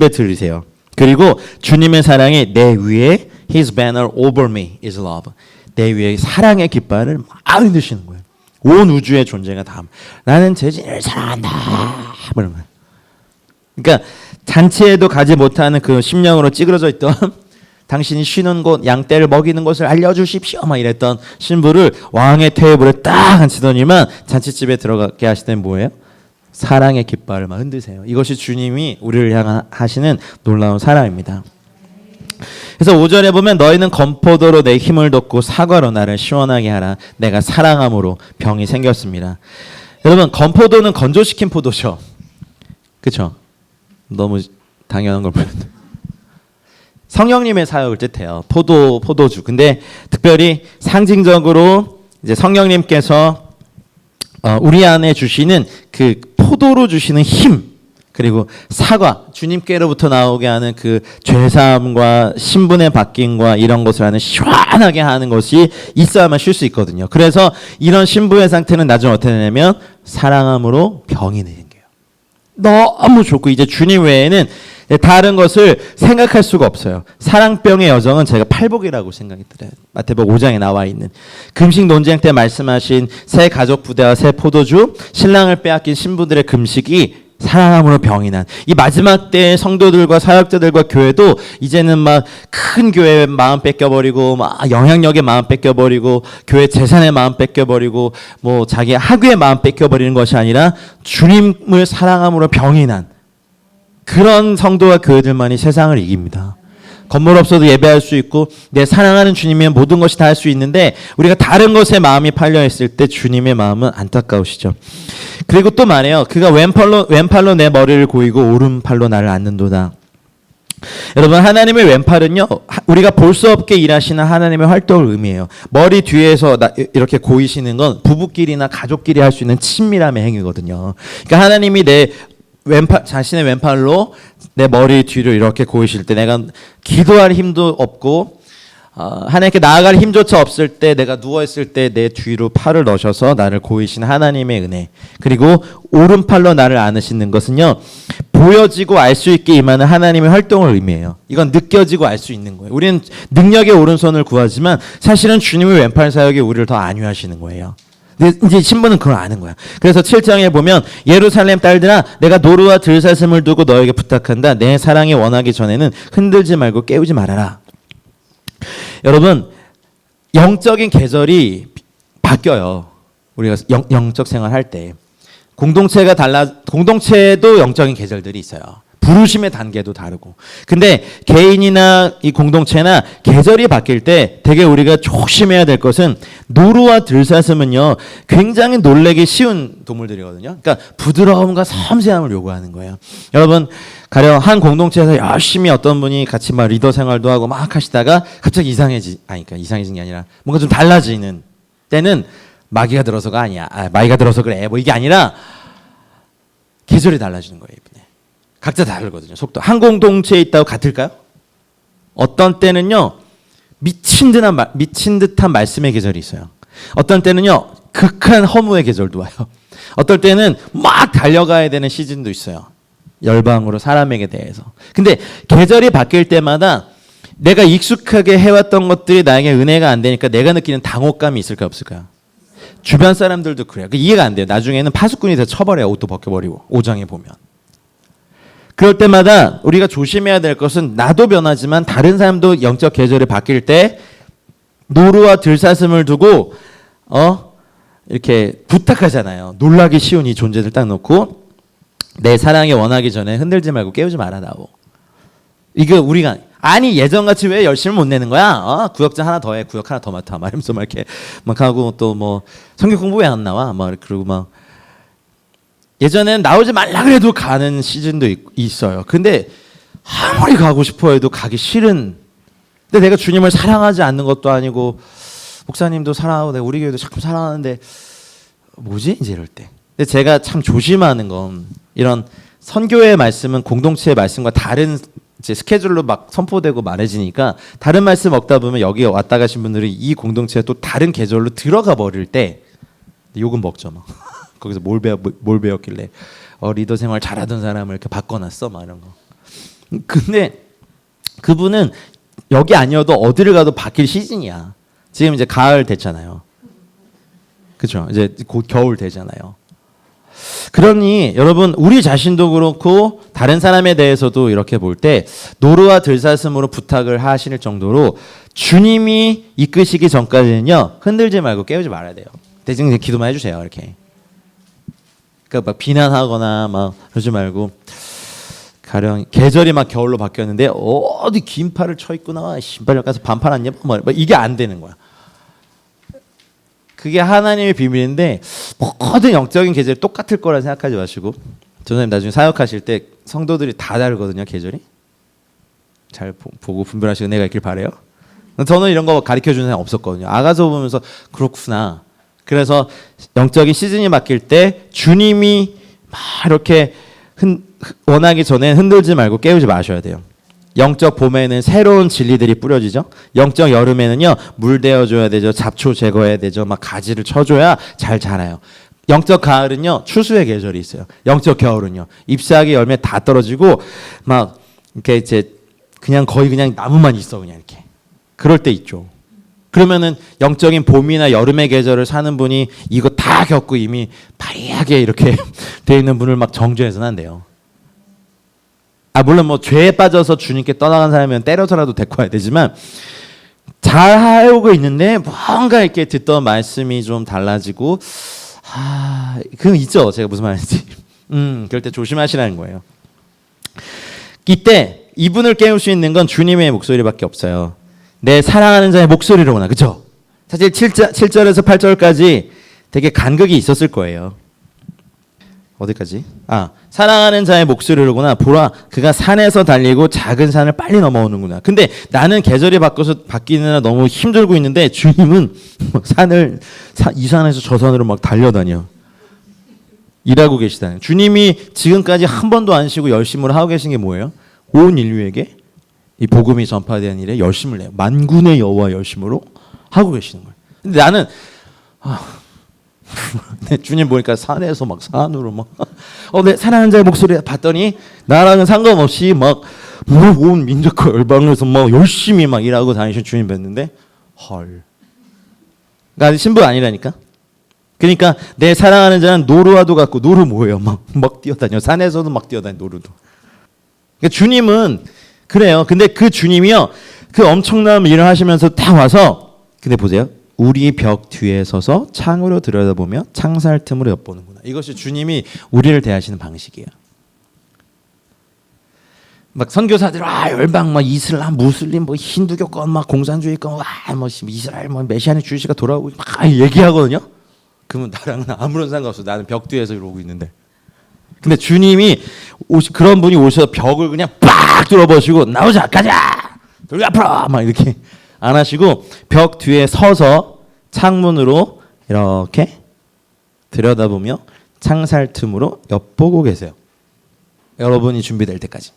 들리세요. 그리고 주님의 사랑이 내 위에 His banner over me is love. 내 위에 사랑의 깃발을 막 흔드시는 거예요. 온 우주의 존재가 다 나는 제진을 사랑한다. 그런 거예요. 그러니까 잔치에도 가지 못하는 그 심령으로 찌그러져 있던 당신이 쉬는 곳, 양떼를 먹이는 곳을 알려주십시오. 막 이랬던 신부를 왕의 테이블에 딱 앉히더니만 잔치집에 들어가게 하시더니 뭐예요? 사랑의 깃발을 막 흔드세요. 이것이 주님이 우리를 향하시는 놀라운 사랑입니다. 그래서 5절에 보면 너희는 건포도로 내 힘을 돋고 사과로 나를 시원하게 하라. 내가 사랑함으로 병이 생겼습니다. 여러분 건포도는 건조시킨 포도죠. 그렇죠? 너무 당연한 걸 보였는데 성령님의 사역을 뜻해요. 포도주. 근데 특별히 상징적으로 이제 성령님께서 우리 안에 주시는 그 포도로 주시는 힘 그리고 사과 주님께로부터 나오게 하는 그 죄사함과 신분의 바뀜과 이런 것을 하는 시원하게 하는 것이 있어야만 쉴 수 있거든요. 그래서 이런 신부의 상태는 나중에 어떻게 되냐면 사랑함으로 병이 생겨요. 너무 좋고 이제 주님 외에는 다른 것을 생각할 수가 없어요. 사랑병의 여정은 제가 팔복이라고 생각이 들어요. 마태복음 5장에 나와 있는 금식 논쟁 때 말씀하신 새 가족 부대와 새 포도주 신랑을 빼앗긴 신부들의 금식이 사랑함으로 병이 난 이 마지막 때의 성도들과 사역자들과 교회도 이제는 막 큰 교회의 마음 뺏겨버리고 막 영향력의 마음 뺏겨버리고 교회 재산의 마음 뺏겨버리고 뭐 자기 학위의 마음 뺏겨버리는 것이 아니라 주님을 사랑함으로 병이 난 그런 성도와 교회들만이 세상을 이깁니다. 건물 없어도 예배할 수 있고 내 사랑하는 주님이면 모든 것이 다 할 수 있는데 우리가 다른 것에 마음이 팔려 있을 때 주님의 마음은 안타까우시죠. 그리고 또 말해요. 그가 왼팔로 내 머리를 고이고 오른팔로 나를 안는도다. 여러분, 하나님의 왼팔은요, 우리가 볼 수 없게 일하시는 하나님의 활동을 의미해요. 머리 뒤에서 이렇게 고이시는 건 부부끼리나 가족끼리 할 수 있는 친밀함의 행위거든요. 그러니까 하나님이 내 왼팔, 자신의 왼팔로 내 머리 뒤로 이렇게 고이실 때, 내가 기도할 힘도 없고 하나님께 나아갈 힘조차 없을 때, 내가 누워있을 때 내 뒤로 팔을 넣으셔서 나를 고이신 하나님의 은혜, 그리고 오른팔로 나를 안으시는 것은요, 보여지고 알 수 있게 임하는 하나님의 활동을 의미해요. 이건 느껴지고 알 수 있는 거예요. 우리는 능력의 오른손을 구하지만 사실은 주님의 왼팔 사역이 우리를 더 안위하시는 거예요. 근데 이제 신부는 그걸 아는 거야. 그래서 7장에 보면, 예루살렘 딸들아, 내가 노루와 들사슴을 두고 너에게 부탁한다. 내 사랑이 원하기 전에는 흔들지 말고 깨우지 말아라. 여러분, 영적인 계절이 바뀌어요. 우리가 영적 생활할 때 공동체도 영적인 계절들이 있어요. 부르심의 단계도 다르고. 근데 개인이나 이 공동체나 계절이 바뀔 때 되게 우리가 조심해야 될 것은, 노루와 들사슴은요, 굉장히 놀래기 쉬운 동물들이거든요. 그러니까 부드러움과 섬세함을 요구하는 거예요. 여러분, 가령 한 공동체에서 열심히 어떤 분이 같이 막 리더 생활도 하고 막 하시다가 갑자기 그러니까 이상해진 게 아니라 뭔가 좀 달라지는 때는 마귀가 들어서가 아니야. 마귀가 들어서 그래. 뭐 이게 아니라 계절이 달라지는 거예요. 이번에. 각자 다르거든요. 속도. 한 공동체에 있다고 같을까요? 어떤 때는요, 미친 듯한 말씀의 계절이 있어요. 어떤 때는요, 극한 허무의 계절도 와요. 어떨 때는 막 달려가야 되는 시즌도 있어요. 열방으로 사람에게 대해서. 근데 계절이 바뀔 때마다 내가 익숙하게 해왔던 것들이 나에게 은혜가 안 되니까 내가 느끼는 당혹감이 있을까 없을까요? 주변 사람들도 그래요. 이해가 안 돼요. 나중에는 파수꾼이 돼서 쳐버려요. 옷도 벗겨버리고. 5장에 보면. 그럴 때마다 우리가 조심해야 될 것은, 나도 변하지만 다른 사람도 영적 계절이 바뀔 때 노루와 들사슴을 두고 이렇게 부탁하잖아요. 놀라기 쉬운 이 존재들 딱 놓고, 내 사랑에 원하기 전에 흔들지 말고 깨우지 말아다오. 이거 우리가 아니 예전같이 왜 열심을 못 내는 거야? 구역장 하나 더 해, 구역 하나 더 맡아, 막 이러면서 막 이렇게 막 하고, 또 뭐 성경 공부 왜 안 나와? 막 그러고 막. 예전엔 나오지 말라 그래도 가는 시즌도 있어요. 근데 아무리 가고 싶어 해도 가기 싫은. 근데 내가 주님을 사랑하지 않는 것도 아니고, 목사님도 사랑하고 내가 우리 교회도 자꾸 사랑하는데 뭐지? 이제 이럴 때. 근데 제가 참 조심하는 건, 이런 선교의 말씀은 공동체의 말씀과 다른 이제 스케줄로 막 선포되고 말해지니까, 다른 말씀 먹다 보면 여기 왔다 가신 분들이 이 공동체에 또 다른 계절로 들어가 버릴 때 욕은 먹죠. 막 거기서 뭘 배웠길래 리더 생활 잘하던 사람을 이렇게 바꿔놨어, 막 이런 거. 근데 그분은 여기 아니어도 어디를 가도 바뀔 시즌이야. 지금 이제 가을 됐잖아요. 그렇죠? 이제 곧 겨울 되잖아요. 그러니 여러분, 우리 자신도 그렇고 다른 사람에 대해서도 이렇게 볼 때 노루와 들사슴으로 부탁을 하실 정도로 주님이 이끄시기 전까지는요, 흔들지 말고 깨우지 말아야 돼요. 대신 기도만 해주세요. 이렇게. 그러니까 막 비난하거나 막 그러지 말고, 가령 계절이 막 겨울로 바뀌었는데 어디 긴 팔을 쳐 입고 나와, 신발 가서 반팔 안 입고 막 이게 안 되는 거야. 그게 하나님의 비밀인데, 모든 영적인 계절이 똑같을 거라 생각하지 마시고, 전사님 나중에 사역하실 때 성도들이 다 다르거든요. 계절이. 잘 보고 분별하시고 은혜가 있길 바래요. 저는 이런 거 가르쳐주는 사람 없었거든요. 아가서 보면서 그렇구나. 그래서 영적인 시즌이 바뀔 때 주님이 막 이렇게 원하기 전에 흔들지 말고 깨우지 마셔야 돼요. 영적 봄에는 새로운 진리들이 뿌려지죠. 영적 여름에는요, 물 대어줘야 되죠. 잡초 제거해야 되죠. 막 가지를 쳐줘야 잘 자라요. 영적 가을은요, 추수의 계절이 있어요. 영적 겨울은요, 잎사귀 열매 다 떨어지고 막 이렇게 이제 거의 그냥 나무만 있어, 그냥 이렇게. 그럴 때 있죠. 그러면은 영적인 봄이나 여름의 계절을 사는 분이 이거 다 겪고 이미 파리하게 이렇게 돼 있는 분을 막 정죄해서는 안 돼요. 물론 뭐 죄에 빠져서 주님께 떠나간 사람이면 때려서라도 데리고 와야 되지만, 잘 해오고 있는데 뭔가 이렇게 듣던 말씀이 좀 달라지고, 그건 있죠. 제가 무슨 말인지. 그럴 때 조심하시라는 거예요. 이때 이분을 깨울 수 있는 건 주님의 목소리밖에 없어요. 내 사랑하는 자의 목소리로구나. 그렇죠? 사실 7절에서 8절까지 되게 간극이 있었을 거예요. 어디까지? 사랑하는 자의 목소리로구나. 보라, 그가 산에서 달리고 작은 산을 빨리 넘어오는구나. 근데 나는 계절이 바뀌느라 너무 힘들고 있는데 주님은 이 산에서 저 산으로 막 달려다녀. 일하고 계시다는. 주님이 지금까지 한 번도 안 쉬고 열심으로 하고 계신 게 뭐예요? 온 인류에게 이 복음이 전파되는 일에 열심을 내요. 만군의 여호와 열심으로 하고 계시는 거예요. 근데 나는 내 주님 보니까 산에서 막 산으로 막 내 사랑하는 자의 목소리 봤더니 나랑은 상관없이 막 온 민족과 열방에서 막 열심히 막 일하고 다니신 주님 뵀는데 헐. 그러니까 아직 신부 아니라니까. 그러니까 내 사랑하는 자는 노루와도 같고 노루 뭐예요? 막 뛰어다녀. 산에서도 막 뛰어다녀 노루도. 그러니까 주님은 그래요. 근데 그 주님이요. 그 엄청난 일을 하시면서 딱 와서 근데 보세요. 우리 벽 뒤에 서서 창으로 들여다보며 창살 틈으로 엿보는구나. 이것이 주님이 우리를 대하시는 방식이에요. 막 선교사들 열방 막 이슬람 무슬림 뭐 힌두교권 막 공산주의권 뭐 이스라엘 뭐 메시아닉 주의시가 돌아오고 막 얘기하거든요. 그러면 나랑은 아무런 상관없어. 나는 벽 뒤에서 이러고 있는데. 근데 주님이 그런 분이 오셔서 벽을 그냥 빡 뚫어버리시고 나오자 가자 돌리 앞으로 막 이렇게 안 하시고 벽 뒤에 서서 창문으로 이렇게 들여다보며 창살 틈으로 엿보고 계세요. 여러분이 준비될 때까지.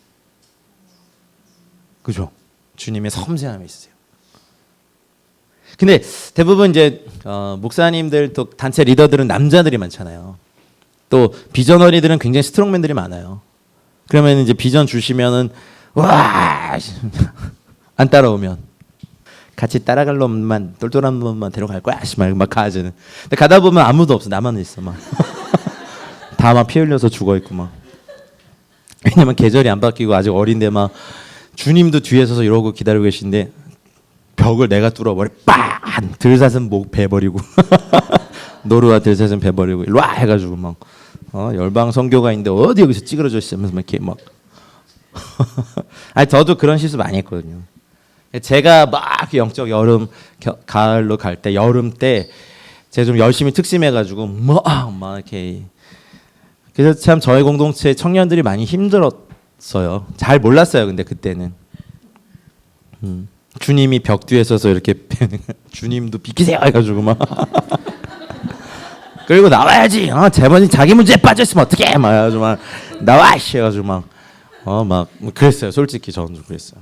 그죠? 주님의 섬세함이 있으세요. 근데 대부분 이제 목사님들 또 단체 리더들은 남자들이 많잖아요. 또 비전어리들은 굉장히 스트롱맨들이 많아요. 그러면 이제 비전 주시면은 안 따라오면 같이 따라갈 놈만 똘똘한 놈만 데려갈 거야. 막 가지는. 근데 가다 보면 아무도 없어. 나만 있어 막. 다 막 피 흘려서 죽어 있고 막. 왜냐면 계절이 안 바뀌고 아직 어린데 막 주님도 뒤에 서서 이러고 기다리고 계신데 벽을 내가 뚫어버려. 빡! 들사슴 목 베버리고 노루와 들사슴 베버리고 일로 와 해가지고 막 열방 선교가 있는데 어디 여기서 찌그러져 있으면서 막 이렇게 막. 아니 저도 그런 실수 많이 했거든요. 제가 막 영적 여름 가을로 갈 때 여름 때 제가 좀 열심히 특심해가지고 막 이렇게 그래서 참 저희 공동체 청년들이 많이 힘들었어요. 잘 몰랐어요. 근데 그때는 주님이 벽 뒤에 서서 이렇게 주님도 비키세요 해가지고 막 그리고 나와야지. 재벌이 자기 문제에 빠져 있으면 어떡해 막 해가지고 막 나와 씨 해가지고 막 그랬어요. 솔직히 저는 좀 그랬어요.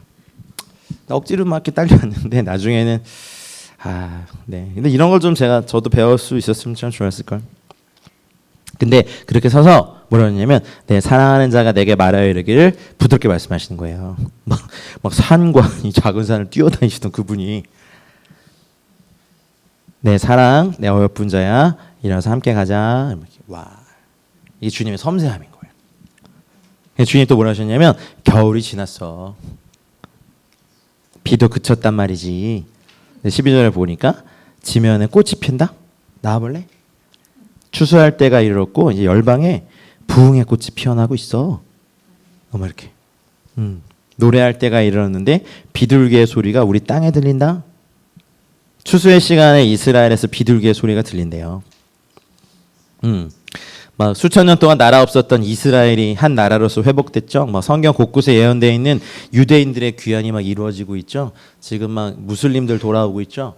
억지로 막 이렇게 딸려왔는데 나중에는 네. 근데 이런 걸 좀 저도 배울 수 있었으면 참 좋았을 걸. 근데 그렇게 서서 뭐라 했냐면 내 사랑하는 자가 내게 말하여 이르기를 부드럽게 말씀하시는 거예요. 막 산과 이 작은 산을 뛰어다니시던 그분이 내 사랑 내 어여쁜 자야 일어나서 함께 가자. 와 이게 주님의 섬세함인 거예요. 주님이 또 뭐라 하셨냐면 겨울이 지났어. 비도 그쳤단 말이지. 12절을 보니까 지면에 꽃이 핀다. 나와볼래? 추수할 때가 이르렀고 이제 열방에 부흥의 꽃이 피어나고 있어. 이렇게 노래할 때가 이르렀는데 비둘기의 소리가 우리 땅에 들린다. 추수의 시간에 이스라엘에서 비둘기의 소리가 들린대요. 막 수천 년 동안 나라 없었던 이스라엘이 한 나라로서 회복됐죠. 막 성경 곳곳에 예언되어 있는 유대인들의 귀환이 막 이루어지고 있죠. 지금 막 무슬림들 돌아오고 있죠.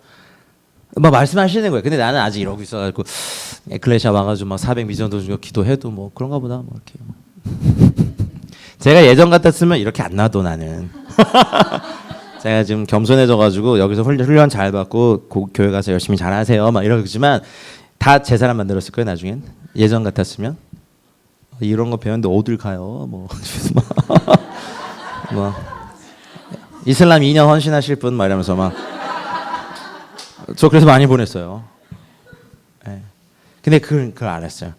막 말씀하시는 거예요. 근데 나는 아직 이러고 있어가지고 에클레시아 와가지고 막 400미전도 중에 기도해도 뭐 그런가 보다. 뭐 이렇게. 제가 예전 같았으면 이렇게 안 놔도 나는. 제가 지금 겸손해져가지고 여기서 훈련 잘 받고 교회 가서 열심히 잘하세요. 막 이러지만 다 제 사람 만들었을 거예요. 나중엔. 예전 같았으면 이런 거 배웠는데 어딜 가요? 뭐 이슬람 2년 헌신하실 분 말하면서 막 저 그래서 많이 보냈어요. 네. 근데 그걸 알았어요.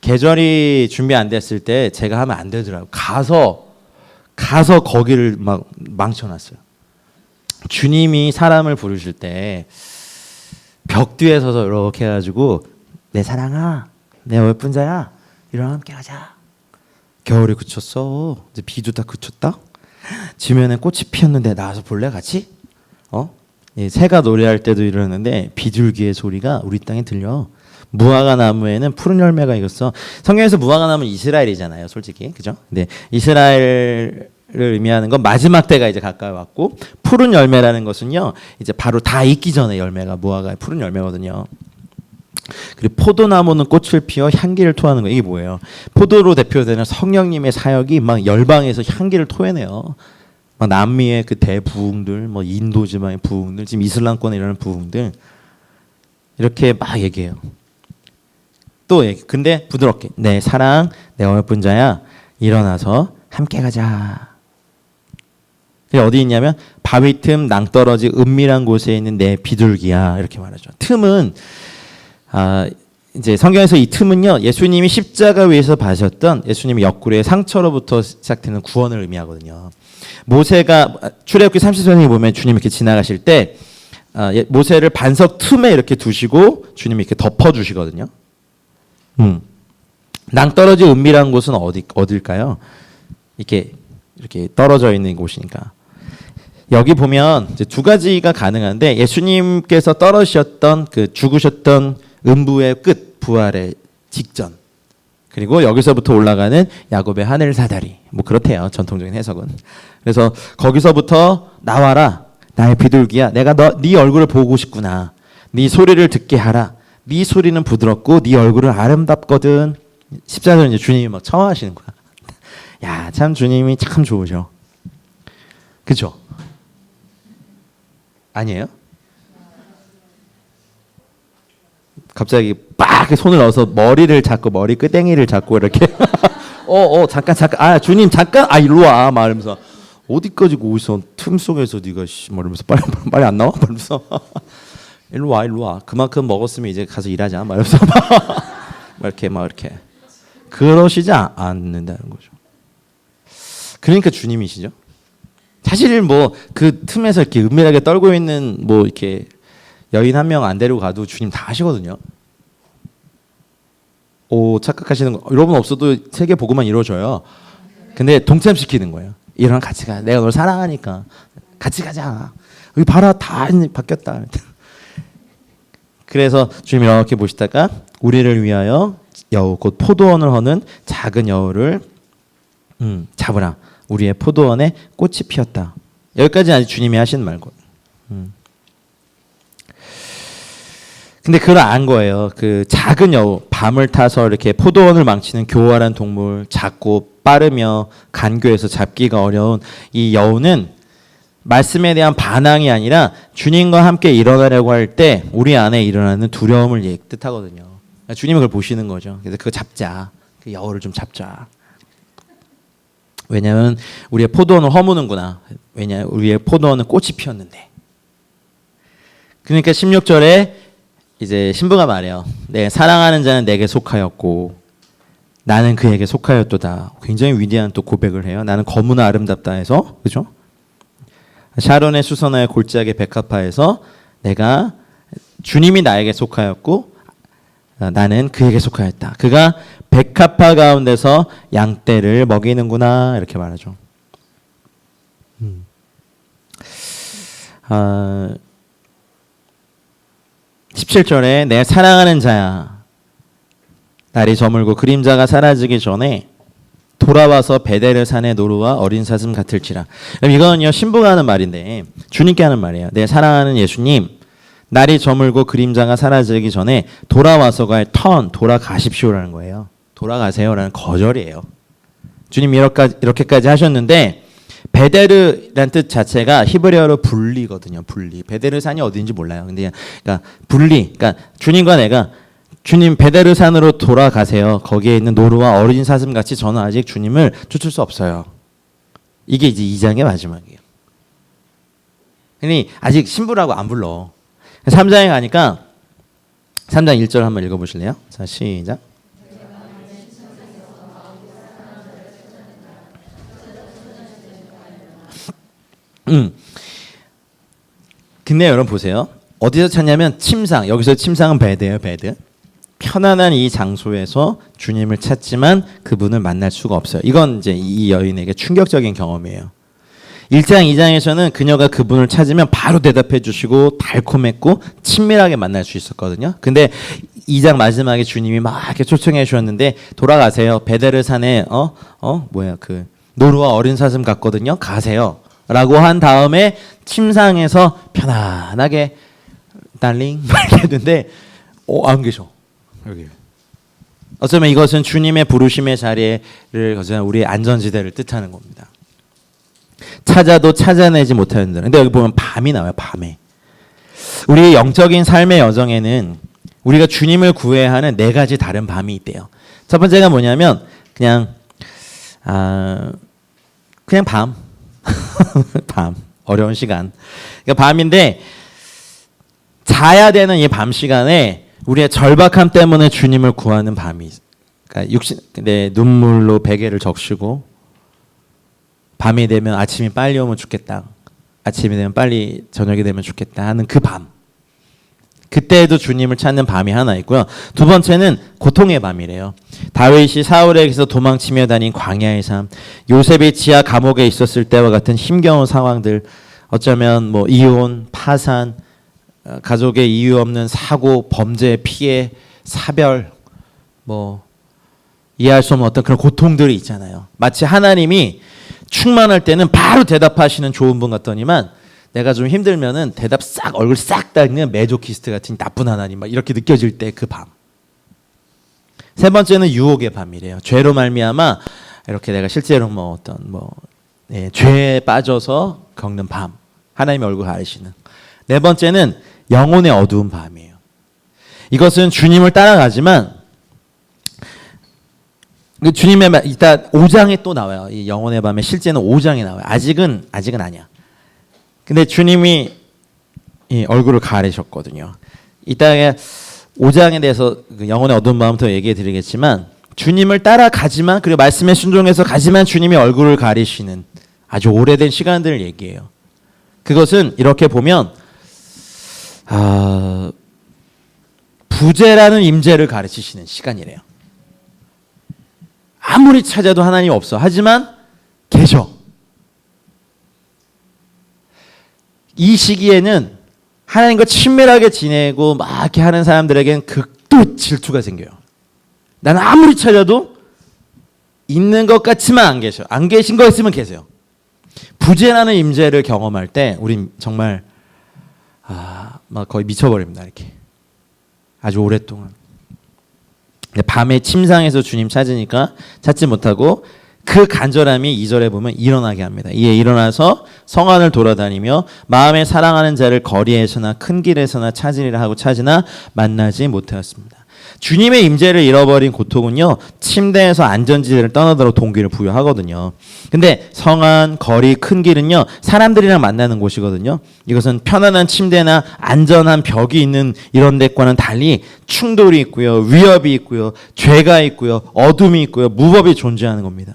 계절이 준비 안 됐을 때 제가 하면 안 되더라고요. 가서 거기를 막 망쳐놨어요. 주님이 사람을 부르실 때 벽 뒤에 서서 이렇게 해가지고 내 사랑아 내 어여쁜 자야 일어나 함께 가자. 겨울이 그쳤어. 이제 비도 다 그쳤다. 지면에 꽃이 피었는데 나와서 볼래 같이? 새가 노래할 때도 이러는데 비둘기의 소리가 우리 땅에 들려. 무화과 나무에는 푸른 열매가 익었어. 성경에서 무화과 나무는 이스라엘이잖아요, 솔직히, 그죠? 근데 이스라엘을 의미하는 건 마지막 때가 이제 가까이 왔고, 푸른 열매라는 것은요, 이제 바로 다 익기 전에 열매가 무화과의 푸른 열매거든요. 그리고 포도나무는 꽃을 피워 향기를 토하는 거. 이게 뭐예요? 포도로 대표되는 성령님의 사역이 막 열방에서 향기를 토해내요. 막 남미의 그 대부흥들, 뭐 인도 지방의 부흥들, 지금 이슬람권에 이러는 부흥들 이렇게 막 얘기해요. 또 얘기. 근데 부드럽게 내 사랑, 내 어여쁜 자야, 일어나서 함께 가자. 그게 어디 있냐면 바위 틈 낭떠러지 은밀한 곳에 있는 내 비둘기야, 이렇게 말하죠. 틈은 이제 성경에서 이 틈은요, 예수님이 십자가 위에서 받으셨던 예수님의 옆구리의 상처로부터 시작되는 구원을 의미하거든요. 모세가 출애굽기 30장에 보면 주님 이렇게 지나가실 때 모세를 반석 틈에 이렇게 두시고 주님이 이렇게 덮어 주시거든요. 낭떠러지 은밀한 곳은 어딜까요? 이렇게 떨어져 있는 곳이니까. 여기 보면 이제 두 가지가 가능한데, 예수님께서 떨어지셨던 그 죽으셨던 음부의 끝, 부활의 직전, 그리고 여기서부터 올라가는 야곱의 하늘 사다리, 뭐 그렇대요, 전통적인 해석은. 그래서 거기서부터 나와라, 나의 비둘기야, 내가 네 얼굴을 보고 싶구나, 네 소리를 듣게 하라, 네 소리는 부드럽고 네 얼굴은 아름답거든. 14절 이제 주님이 막 청하시는 거야. 야, 참 주님이 참 좋으셔. 그죠? 아니에요? 갑자기 빡 손을 넣어서 머리를 잡고, 머리 끄댕이를 잡고 이렇게 잠깐 주님 잠깐 일로 와 말하면서, 어디까지 오고 틈 속에서 네가 말하면서 빨리 안 나와 말하면서 일로 와 그만큼 먹었으면 이제 가서 일하자 말하면서 막 이렇게 그러시지 않는다는 거죠. 그러니까 주님이시죠. 사실 뭐 그 틈에서 이렇게 은밀하게 떨고 있는 뭐 이렇게 여인 한 명 안 데리고 가도 주님 다 하시거든요. 착각하시는 거. 여러분 없어도 세계 복음만 이루어져요. 근데 동참시키는 거예요. 일어나 같이 가. 내가 널 사랑하니까 같이 가자. 여기 봐라, 다 바뀌었다. 그래서 주님이 이렇게 보시다가 우리를 위하여 여우 곧 포도원을 허는 작은 여우를 잡으라. 우리의 포도원에 꽃이 피었다. 여기까지 아직 주님이 하신 말고. 근데 그걸 안 거예요. 그 작은 여우, 밤을 타서 이렇게 포도원을 망치는 교활한 동물, 작고 빠르며 간교해서 잡기가 어려운 이 여우는 말씀에 대한 반항이 아니라 주님과 함께 일어나려고 할 때 우리 안에 일어나는 두려움을 뜻하거든요. 주님은 그걸 보시는 거죠. 그래서 그거 잡자. 그 여우를 좀 잡자. 왜냐하면 우리의 포도원을 허무는구나. 왜냐, 우리의 포도원은 꽃이 피었는데. 그러니까 16절에 이제 신부가 말해요. 네, 사랑하는 자는 내게 속하였고 나는 그에게 속하였도다. 굉장히 위대한 또 고백을 해요. 나는 거무나 아름답다 해서, 그죠? 샤론의 수선화의 골짜기 백합화에서 내가 주님이 나에게 속하였고 나는 그에게 속하였다. 그가 백합화 가운데서 양떼를 먹이는구나, 이렇게 말하죠. 17절에 내 사랑하는 자야, 날이 저물고 그림자가 사라지기 전에 돌아와서 베델의 산의 노루와 어린 사슴 같을지라. 이거는요, 신부가 하는 말인데 주님께 하는 말이에요. 내 사랑하는 예수님, 날이 저물고 그림자가 사라지기 전에 돌아와서가 돌아가십시오라는 거예요. 돌아가세요라는 거절이에요. 주님이 이렇게까지 하셨는데, 베데르란 뜻 자체가 히브리어로 분리거든요. 분리. 베데르 산이 어디인지 몰라요. 근데 그러니까 분리. 그러니까 주님과 내가, 주님 베데르 산으로 돌아가세요. 거기에 있는 노루와 어린 사슴 같이 저는 아직 주님을 쫓을 수 없어요. 이게 이제 2장의 마지막이에요. 그러니 아직 신부라고 안 불러. 3장에 가니까 3장 1절 한번 읽어보실래요? 자, 시작. 근데 여러분 보세요. 어디서 찾냐면 침상. 여기서 침상은 베드예요. 베드. 편안한 이 장소에서 주님을 찾지만 그분을 만날 수가 없어요. 이건 이제 이 여인에게 충격적인 경험이에요. 1장, 2장에서는 그녀가 그분을 찾으면 바로 대답해 주시고 달콤했고 친밀하게 만날 수 있었거든요. 근데 2장 마지막에 주님이 막 이렇게 초청해 주셨는데 돌아가세요. 베데르산에 그 노루와 어린 사슴 같거든요. 가세요. 라고 한 다음에 침상에서 편안하게 달링 이렇게 했는데 안 계셔. 여기. 어쩌면 이것은 주님의 부르심의 자리를 거주한 우리의 안전지대를 뜻하는 겁니다. 찾아도 찾아내지 못하는 데. 근데 여기 보면 밤이 나와요. 밤에. 우리의 영적인 삶의 여정에는 우리가 주님을 구해야 하는 4가지 다른 밤이 있대요. 첫 번째가 뭐냐면 그냥 밤. 밤. 어려운 시간. 그러니까 밤인데 자야 되는 이 밤 시간에 우리의 절박함 때문에 주님을 구하는 밤이, 그러니까 눈물로 베개를 적시고 밤이 되면 아침이 빨리 오면 좋겠다. 아침이 되면 빨리 저녁이 되면 좋겠다 하는 그 밤. 그때에도 주님을 찾는 밤이 하나 있고요. 두 번째는 고통의 밤이래요. 다윗이 사울에게서 도망치며 다닌 광야의 삶, 요셉이 지하 감옥에 있었을 때와 같은 힘겨운 상황들, 어쩌면 뭐 이혼, 파산, 가족의 이유 없는 사고, 범죄, 피해, 사별, 뭐 이해할 수 없는 어떤 그런 고통들이 있잖아요. 마치 하나님이 충만할 때는 바로 대답하시는 좋은 분 같더니만 내가 좀 힘들면은 대답 싹 얼굴 싹 닦는 메조키스트 같은 나쁜 하나님 막 이렇게 느껴질 때 그 밤. 세 번째는 유혹의 밤이래요. 죄로 말미암아 이렇게 내가 실제로 죄에 빠져서 겪는 밤. 하나님의 얼굴 가리시는. 네 번째는 영혼의 어두운 밤이에요. 이것은 주님을 따라가지만 주님의 이따 5장에 또 나와요. 이 영혼의 밤의 실제는 5장에 나와요. 아직은 아니야. 근데 주님이 이 얼굴을 가리셨거든요. 이따가 5장에 대해서 영혼의 어두운 밤부터 얘기해 드리겠지만 주님을 따라가지만 그리고 말씀에 순종해서 가지만 주님이 얼굴을 가리시는 아주 오래된 시간들을 얘기해요. 그것은 이렇게 보면 부재라는 임재를 가르치시는 시간이래요. 아무리 찾아도 하나님 없어. 하지만 계셔. 이 시기에는 하나님과 친밀하게 지내고 막 이렇게 하는 사람들에겐 극도 질투가 생겨요. 나는 아무리 찾아도 있는 것 같지만 안 계셔. 안 계신 거 있으면 계세요. 부재라는 임재를 경험할 때 우린 정말 막 거의 미쳐버립니다. 이렇게 아주 오랫동안 밤에 침상에서 주님 찾으니까 찾지 못하고 그 간절함이 2절에 보면 일어나게 합니다. 이에 일어나서 성 안을 돌아다니며 마음에 사랑하는 자를 거리에서나 큰 길에서나 찾으리라 하고 찾으나 만나지 못하였습니다. 주님의 임재를 잃어버린 고통은요, 침대에서 안전지대를 떠나도록 동기를 부여하거든요. 근데 성안, 거리, 큰 길은요, 사람들이랑 만나는 곳이거든요. 이것은 편안한 침대나 안전한 벽이 있는 이런 데과는 달리 충돌이 있고요, 위협이 있고요, 죄가 있고요, 어둠이 있고요, 무법이 존재하는 겁니다.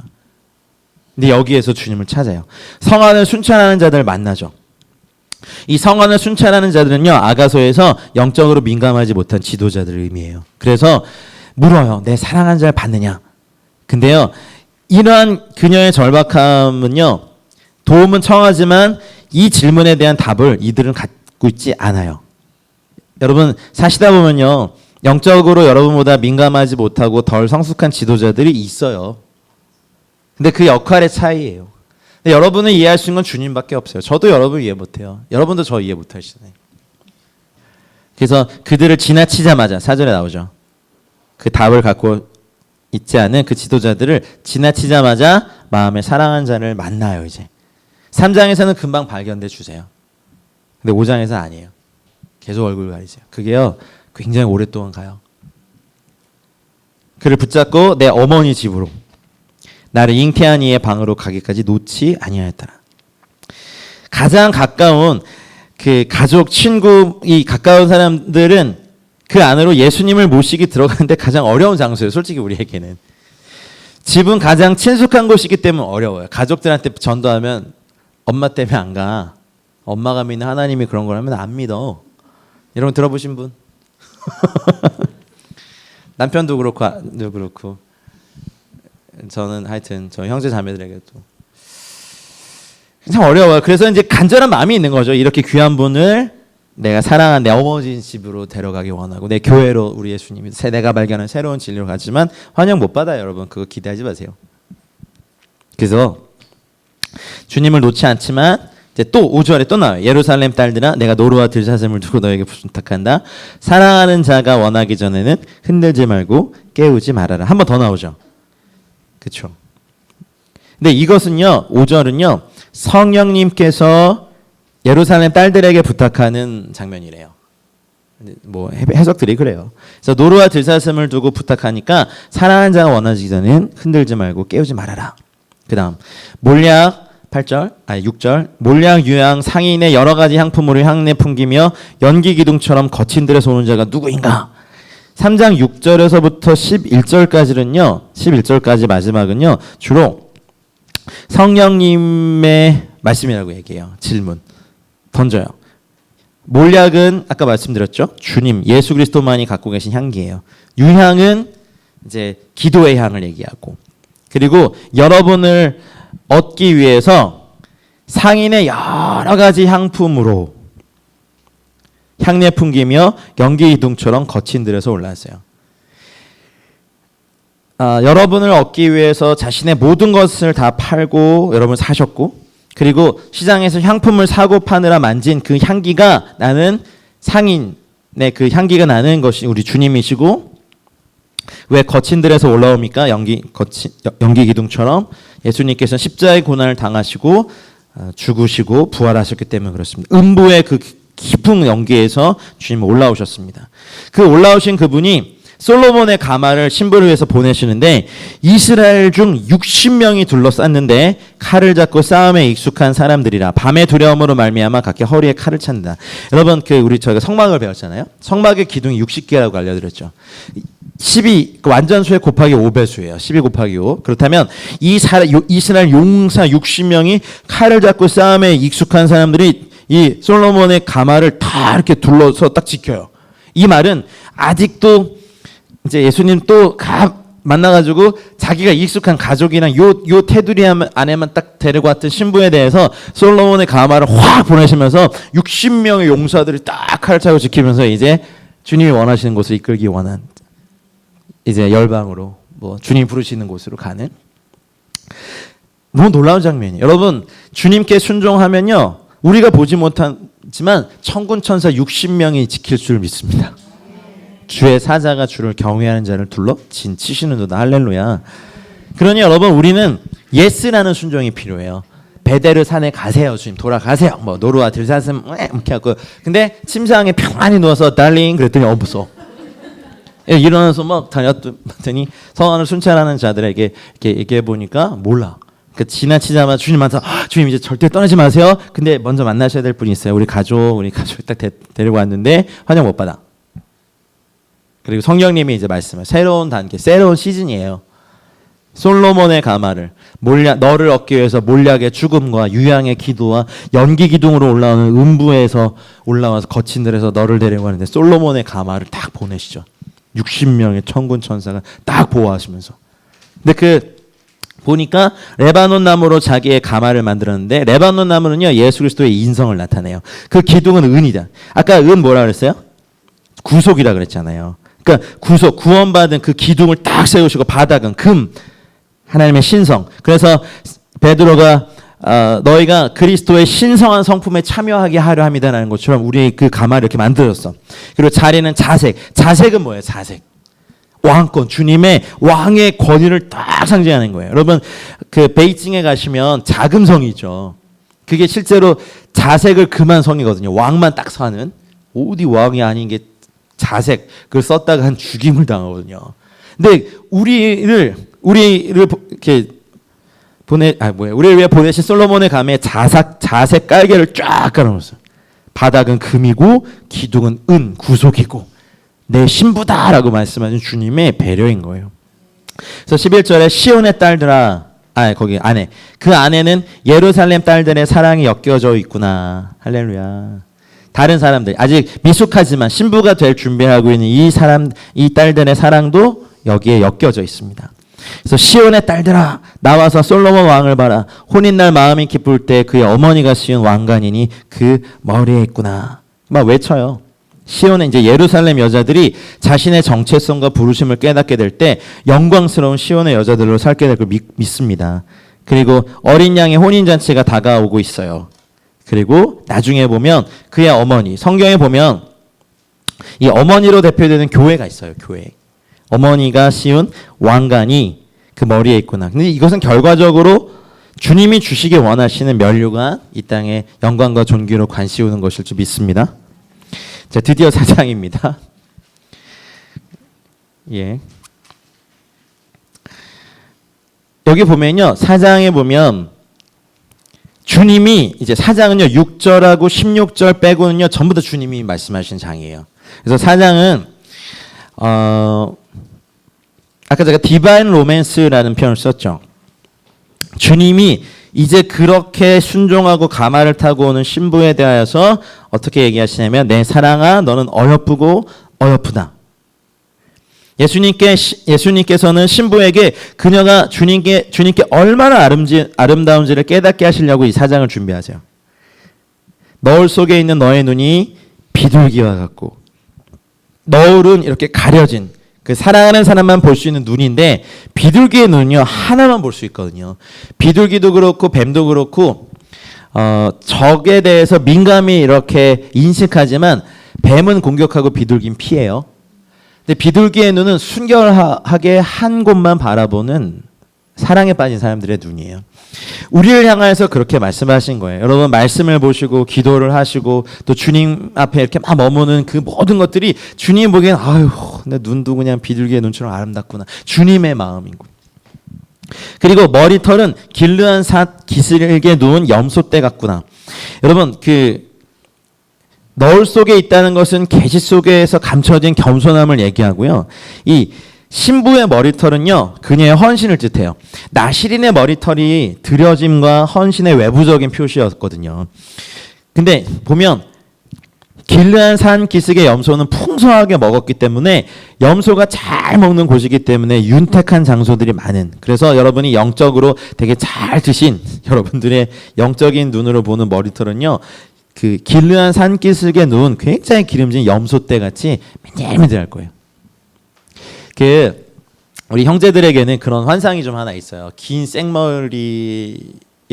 근데 여기에서 주님을 찾아요. 성안을 순찰하는 자들을 만나죠. 이 성안을 순찰하는 자들은요, 아가서에서 영적으로 민감하지 못한 지도자들을 의미해요. 그래서 물어요. 내 사랑하는 자를 봤느냐? 근데요, 이러한 그녀의 절박함은요, 도움은 청하지만 이 질문에 대한 답을 이들은 갖고 있지 않아요. 여러분 사시다 보면요, 영적으로 여러분보다 민감하지 못하고 덜 성숙한 지도자들이 있어요. 근데 그 역할의 차이예요. 여러분을 이해할 수 있는 건 주님밖에 없어요. 저도 여러분을 이해 못해요. 여러분도 저 이해 못하시잖아요. 그래서 그들을 지나치자마자 4절에 나오죠. 그 답을 갖고 있지 않은 그 지도자들을 지나치자마자 마음에 사랑하는 자를 만나요. 이제 3장에서는 금방 발견돼 주세요. 근데 5장에서 아니에요. 계속 얼굴 가리세요. 그게요, 굉장히 오랫동안 가요. 그를 붙잡고 내 어머니 집으로, 나를 잉태한 이의 방으로 가기까지 놓지 아니하였더라. 가장 가까운 그 가족, 친구, 이 가까운 사람들은 그 안으로 예수님을 모시기 들어가는데 가장 어려운 장소예요. 솔직히 우리에게는. 집은 가장 친숙한 곳이기 때문에 어려워요. 가족들한테 전도하면 엄마 때문에 안 가. 엄마가 믿는 하나님이 그런 걸 하면 안 믿어. 여러분 들어보신 분? 남편도 그렇고 아도 그렇고. 저는 하여튼 저 형제 자매들에게도 참 어려워요. 그래서 이제 간절한 마음이 있는 거죠. 이렇게 귀한 분을 내가 사랑한 내 어머니 집으로 데려가기 원하고 내 교회로 우리 예수님이 내가 발견한 새로운 진리로 가지만 환영 못 받아요. 여러분 그거 기대하지 마세요. 그래서 주님을 놓지 않지만 이제 또 5절에 또 나와요. 예루살렘 딸들아 내가 노루와 들사슴을 두고 너에게 부탁한다. 사랑하는 자가 원하기 전에는 흔들지 말고 깨우지 말아라. 한 번 더 나오죠. 그렇죠. 근데 이것은요. 5절은요. 성령님께서 예루살렘 딸들에게 부탁하는 장면이래요. 뭐 해석들이 그래요. 그래서 노루와 들사슴을 두고 부탁하니까 사랑하는 자가 원하기 전에는 흔들지 말고 깨우지 말아라. 그다음 몰약 6절 몰약 유향 상인의 여러 가지 향품으로 향내 풍기며 연기 기둥처럼 거친 들에서 오는 자가 누구인가? 3장 6절에서부터 11절까지는요. 11절까지 마지막은요. 주로 성령님의 말씀이라고 얘기해요. 질문 던져요. 몰약은 아까 말씀드렸죠. 주님 예수 그리스도만이 갖고 계신 향기예요. 유향은 이제 기도의 향을 얘기하고 그리고 여러분을 얻기 위해서 상인의 여러 가지 향품으로 향내 풍기며 연기 기둥처럼 거친 들에서 올라왔어요. 여러분을 얻기 위해서 자신의 모든 것을 다 팔고 여러분 사셨고 그리고 시장에서 향품을 사고 파느라 만진 그 향기가 나는 상인의 그 향기가 나는 것이 우리 주님이시고 왜 거친 들에서 올라옵니까? 연기 기둥처럼 예수님께서는 십자가의 고난을 당하시고 죽으시고 부활하셨기 때문에 그렇습니다. 음부의 그 깊은 연기에서 주님 올라오셨습니다. 그 올라오신 그분이 솔로몬의 가마를 신부를 위해서 보내시는데 이스라엘 중 60명이 둘러쌌는데 칼을 잡고 싸움에 익숙한 사람들이라 밤의 두려움으로 말미암아 각기 허리에 칼을 찬다. 여러분 저희가 성막을 배웠잖아요. 성막의 기둥이 60개라고 알려드렸죠. 12 완전수의 곱하기 5배수예요. 12 곱하기 5. 그렇다면 이스라엘 용사 60명이 칼을 잡고 싸움에 익숙한 사람들이 이 솔로몬의 가마를 다 이렇게 둘러서 딱 지켜요. 이 말은 아직도 이제 예수님 또 만나가지고 자기가 익숙한 가족이랑 요 테두리 안에만 딱 데리고 왔던 신부에 대해서 솔로몬의 가마를 확 보내시면서 60명의 용사들이 딱 칼을 차고 지키면서 이제 주님이 원하시는 곳을 이끌기 원한 이제 열방으로 주님 부르시는 곳으로 가는 너무 놀라운 장면이에요. 여러분 주님께 순종하면요 우리가 보지 못하지만 천군 천사 60명이 지킬 줄 믿습니다. 주의 사자가 주를 경외하는 자를 둘러 진치시는도다. 할렐루야. 그러니 여러분 우리는 예스라는 순종이 필요해요. 베데르 산에 가세요. 주님 돌아가세요. 노루와 들사슴 이렇게 하고 근데 침상에 평안히 누워서 달링 그랬더니 없어. 일어나서 막 다녔더니 성안을 순찰하는 자들에게 이렇게 얘기해 보니까 몰라. 지나치자마자 주님한테 주님 이제 절대 떠나지 마세요. 근데 먼저 만나셔야 될 분이 있어요. 우리 가족 딱 데리고 왔는데 환영 못 받아. 그리고 성령님이 이제 말씀을 새로운 단계, 새로운 시즌이에요. 솔로몬의 가마를 너를 얻기 위해서 몰약의 죽음과 유향의 기도와 연기 기둥으로 올라오는 음부에서 올라와서 거친 들에서 너를 데려가는데 솔로몬의 가마를 딱 보내시죠. 60명의 천군 천사가 딱 보호하시면서. 근데 보니까 레바논 나무로 자기의 가마를 만들었는데 레바논 나무는요 예수 그리스도의 인성을 나타내요. 그 기둥은 은이다. 아까 은 뭐라 그랬어요? 구속이라 그랬잖아요. 그러니까 구원받은 그 기둥을 딱 세우시고 바닥은 금, 하나님의 신성. 그래서 베드로가 너희가 그리스도의 신성한 성품에 참여하게 하려 합니다라는 것처럼 우리 그 가마를 이렇게 만들었어. 그리고 자리는 자색. 자색은 뭐예요? 자색. 왕권, 주님의 왕의 권위를 딱 상징하는 거예요. 여러분 그 베이징에 가시면 자금성이죠. 그게 실제로 자색을 금한 성이거든요. 왕만 딱 사는. 어디 왕이 아닌 게 자색 그걸 썼다가 한 죽임을 당하거든요. 근데 우리를 이렇게 우리를 위해 보내신 솔로몬의 감에 자색 깔개를 쫙 깔아놓았어요. 바닥은 금이고 기둥은 은 구속이고 내 신부다라고 말씀하신 주님의 배려인 거예요. 그래서 11절에 시온의 딸들아 거기 안에 그 안에는 예루살렘 딸들의 사랑이 엮여져 있구나. 할렐루야. 다른 사람들 아직 미숙하지만 신부가 될 준비하고 있는 이 딸들의 사랑도 여기에 엮여져 있습니다. 그래서 시온의 딸들아 나와서 솔로몬 왕을 봐라. 혼인날 마음이 기쁠 때 그의 어머니가 씌운 왕관이니 그 머리에 있구나. 막 외쳐요. 시온의 이제 예루살렘 여자들이 자신의 정체성과 부르심을 깨닫게 될 때 영광스러운 시온의 여자들로 살게 될 걸 믿습니다. 그리고 어린 양의 혼인잔치가 다가오고 있어요. 그리고 나중에 보면 그의 어머니, 성경에 보면 이 어머니로 대표되는 교회가 있어요. 교회. 어머니가 씌운 왕관이 그 머리에 있구나. 근데 이것은 결과적으로 주님이 주시길 원하시는 면류가 이 땅에 영광과 존귀로 관씌우는 것일 줄 믿습니다. 자, 드디어 4장입니다. 예. 여기 보면요. 4장에 보면 주님이 이제 4장은요. 6절하고 16절 빼고는요. 전부 다 주님이 말씀하신 장이에요. 그래서 4장은 아까 제가 디바인 로맨스라는 표현을 썼죠. 주님이 이제 그렇게 순종하고 가마를 타고 오는 신부에 대하여서 어떻게 얘기하시냐면 내 사랑아 너는 어여쁘고 어여쁘다. 예수님께서는 신부에게 그녀가 주님께 얼마나 아름다운지를 깨닫게 하시려고 이 4장을 준비하세요. 너울 속에 있는 너의 눈이 비둘기와 같고 너울은 이렇게 가려진 그 사랑하는 사람만 볼 수 있는 눈인데 비둘기의 눈은요 하나만 볼 수 있거든요. 비둘기도 그렇고 뱀도 그렇고 적에 대해서 민감히 이렇게 인식하지만 뱀은 공격하고 비둘기는 피해요. 근데 비둘기의 눈은 순결하게 한 곳만 바라보는 사랑에 빠진 사람들의 눈이에요. 우리를 향해서 그렇게 말씀하신 거예요. 여러분 말씀을 보시고 기도를 하시고 또 주님 앞에 이렇게 막 머무는 그 모든 것들이 주님 보기엔 아유 내 눈도 그냥 비둘기의 눈처럼 아름답구나. 주님의 마음인 거예요. 그리고 머리털은 길르한 삿 기슬게 누운 염소떼 같구나. 여러분 그 너울 속에 있다는 것은 계시 속에서 감춰진 겸손함을 얘기하고요. 이 신부의 머리털은요 그녀의 헌신을 뜻해요. 나시린의 머리털이 드려짐과 헌신의 외부적인 표시였거든요. 근데 보면 길르한 산 기슭의 염소는 풍성하게 먹었기 때문에 염소가 잘 먹는 곳이기 때문에 윤택한 장소들이 많은, 그래서 여러분이 영적으로 되게 잘 드신 여러분들의 영적인 눈으로 보는 머리털은요 그 길르한 산 기슭의 눈 굉장히 기름진 염소떼 같이 맨들맨들할 거예요. 그 우리 형제들에게는 그런 환상이 좀 하나 있어요. 긴 생머리에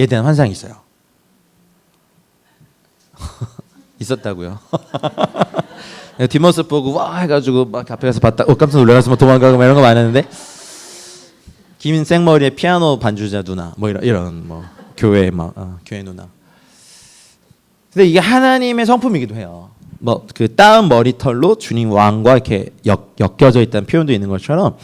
대한 환상이 있어요. 있었다고요. 뒷모습 보고 와 해가지고 막 앞에 가서 봤다. 깜짝 놀라서 막 도망가고 이런 거 많았는데 긴 생머리에 피아노 반주자 누나 뭐 이런 뭐 교회 교회 누나. 근데 이게 하나님의 성품이기도 해요. 뭐 그 따은 머리털로 주님 왕과 이렇게 엮여져 있다는 표현도 있는 것처럼,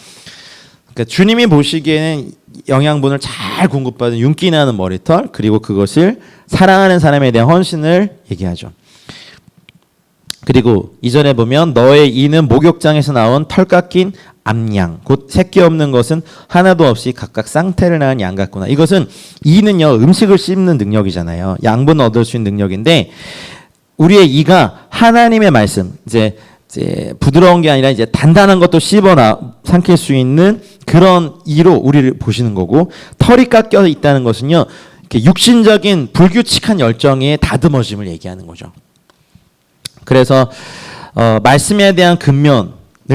그러니까 주님이 보시기에는 영양분을 잘 공급받은 윤기 나는 머리털, 그리고 그것을 사랑하는 사람에 대한 헌신을 얘기하죠. 그리고 이전에 보면 너의 이는 목욕장에서 나온 털 깎인 암양, 곧 새끼 없는 것은 하나도 없이 각각 쌍태를 낳은 양 같구나. 이것은 이는요 음식을 씹는 능력이잖아요. 양분 얻을 수 있는 능력인데 우리의 이가 하나님의 말씀, 이제 부드러운 게 아니라 이제 단단한 것도 삼킬 수 있는 그런 이로 우리를 보시는 거고, 털이 깎여 있다는 것은요 이렇게 육신적인 불규칙한 열정의 다듬어짐을 얘기하는 거죠. 그래서 말씀에 대한 근면을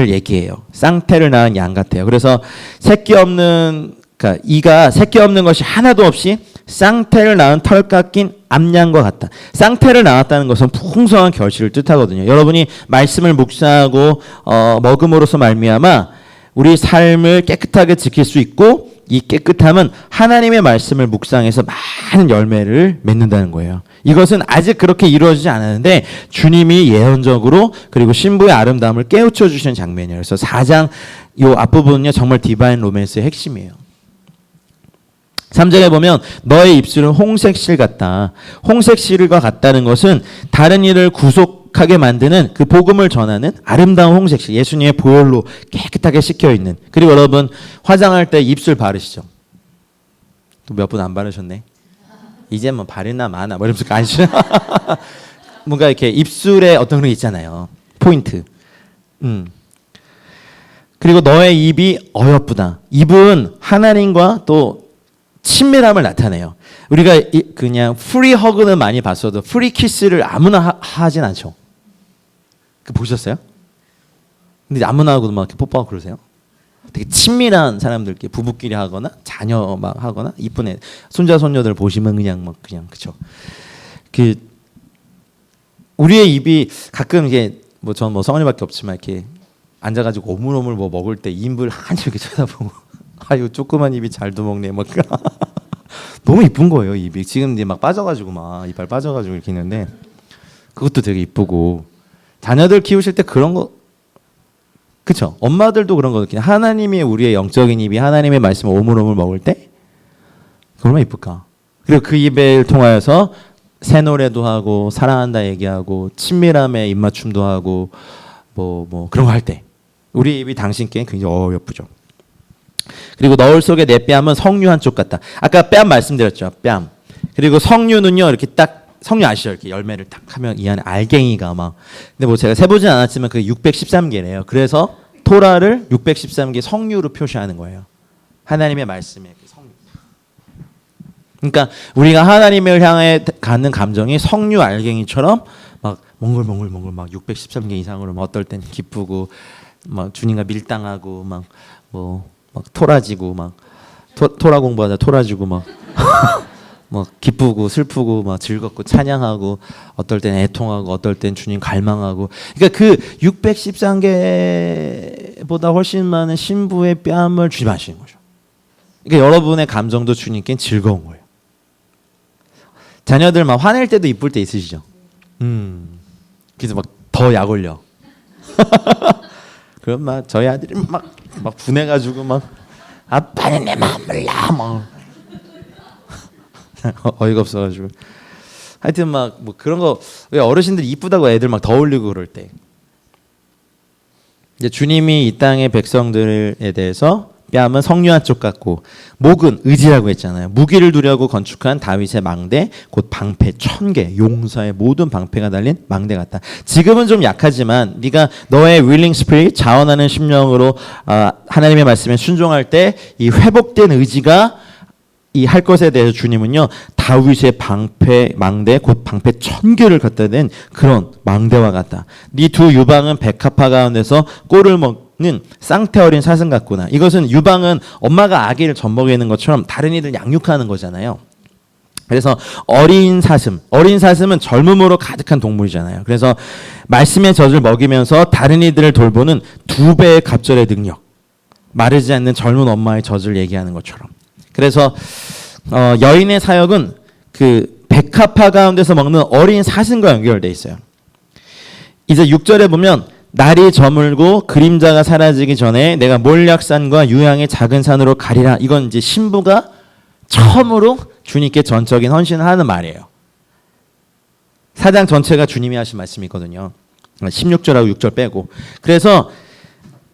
얘기해요. 쌍태를 낳은 양 같아요. 그래서 그러니까 이가 새끼 없는 것이 하나도 없이 쌍태를 낳은 털 깎인 암양과 같다. 쌍태를 낳았다는 것은 풍성한 결실을 뜻하거든요. 여러분이 말씀을 묵상하고 먹음으로써 말미암아 우리 삶을 깨끗하게 지킬 수 있고, 이 깨끗함은 하나님의 말씀을 묵상해서 많은 열매를 맺는다는 거예요. 이것은 아직 그렇게 이루어지지 않았는데 주님이 예언적으로 그리고 신부의 아름다움을 깨우쳐 주시는 장면이에요. 그래서 4장 요 앞부분은요 정말 디바인 로맨스의 핵심이에요. 3절에 보면 너의 입술은 홍색실 같다. 홍색실과 같다는 것은 다른 이를 구속하게 만드는 그 복음을 전하는 아름다운 홍색실, 예수님의 보혈로 깨끗하게 씻겨 있는. 그리고 여러분 화장할 때 입술 바르시죠? 또 몇 분 안 바르셨네. 이제 뭐 바르나 마나 뭐 이러면서 안시 뭔가 이렇게 입술에 어떤 그런 게 있잖아요. 포인트. 그리고 너의 입이 어여쁘다. 입은 하나님과 또 친밀함을 나타내요. 우리가 그냥 프리 허그는 많이 봤어도 프리 키스를 아무나 하진 않죠. 그 보셨어요? 근데 아무나하고도 막 이렇게 뽀뽀하고 그러세요? 되게 친밀한 사람들끼리 부부끼리 하거나 자녀 막 하거나 이쁜 애 손자 손녀들 보시면 그냥 막 그냥 그쵸. 그 우리의 입이 가끔 이게 뭐 전 뭐 성원이밖에 없지만 이렇게 앉아가지고 오물오물 뭐 먹을 때 입을 한참 이렇게 쳐다보고 아유 조그만 입이 잘도 먹네 막 너무 이쁜 거예요 입이. 지금 이제 막 빠져가지고 막 이빨 빠져가지고 이렇게 있는데 그것도 되게 이쁘고 자녀들 키우실 때 그런 거 그쵸? 엄마들도 그런 거 느끼는 하나님이 우리의 영적인 입이 하나님의 말씀을 오물오물 먹을 때 얼마나 이쁠까? 그리고 그 입을 통하여서 새 노래도 하고 사랑한다 얘기하고 친밀함에 입맞춤도 하고 뭐 그런 거 할 때 우리 입이 당신께 굉장히 예쁘죠. 그리고 너울 속에 내 뺨은 석류 한 쪽 같다. 아까 뺨 말씀드렸죠. 뺨. 그리고 석류는요 이렇게 딱 석류 아시죠? 이렇게 열매를 딱 하면 이 안에 알갱이가 막. 근데 뭐 제가 세보진 않았지만 그게 613개래요. 그래서 토라를 613개 석류로 표시하는 거예요. 하나님의 말씀에 석류. 그러니까 우리가 하나님을 향해 갖는 감정이 석류 알갱이처럼 막 몽글몽글 막 613개 이상으로 막 어떨 땐 기쁘고 막 주님과 밀당하고 막 토라지고 막 토라 공부하다 토라지고 막 기쁘고 슬프고 막 즐겁고 찬양하고 어떨 땐 애통하고 어떨 땐 주님 갈망하고 그러니까 그 613개보다 훨씬 많은 신부의 뺨을 주님 아시는 거죠. 그러니까 여러분의 감정도 주님께 즐거운 거예요. 자녀들 막 화낼 때도 이쁠 때 있으시죠? 그래서 막 더 약 올려. 그럼 막 저희 아들이 막 분해가지고 막 아빠는 내 마음 몰라 막 어이가 없어가지고 하여튼 막 뭐 그런 거 왜 어르신들이 이쁘다고 애들 막 더 올리고 그럴 때 이제 주님이 이 땅의 백성들에 대해서 뺨은 석류 한 쪽 같고 목은 의지라고 했잖아요. 무기를 두려고 건축한 다윗의 망대 곧 방패 1000개 용사의 모든 방패가 달린 망대 같다. 지금은 좀 약하지만 네가 너의 윌링 스피릿 자원하는 심령으로 하나님의 말씀에 순종할 때 이 회복된 의지가 이 할 것에 대해서 주님은요 다윗의 방패 망대 곧 방패 1000개를 갖다 댄 그런 망대와 같다. 네 두 유방은 백합화 가운데서 꼴을 먹는 쌍태 어린 사슴 같구나. 이것은 유방은 엄마가 아기를 젖먹이는 것처럼 다른 이들 양육하는 거잖아요. 그래서 어린 사슴은 젊음으로 가득한 동물이잖아요. 그래서 말씀의 젖을 먹이면서 다른 이들을 돌보는 2배의 갑절의 능력, 마르지 않는 젊은 엄마의 젖을 얘기하는 것처럼. 그래서 여인의 사역은 그 백합화 가운데서 먹는 어린 사슴과 연결돼 있어요. 이제 6절에 보면 날이 저물고 그림자가 사라지기 전에 내가 몰약산과 유향의 작은 산으로 가리라. 이건 이제 신부가 처음으로 주님께 전적인 헌신을 하는 말이에요. 4장 전체가 주님이 하신 말씀이거든요. 16절하고 6절 빼고. 그래서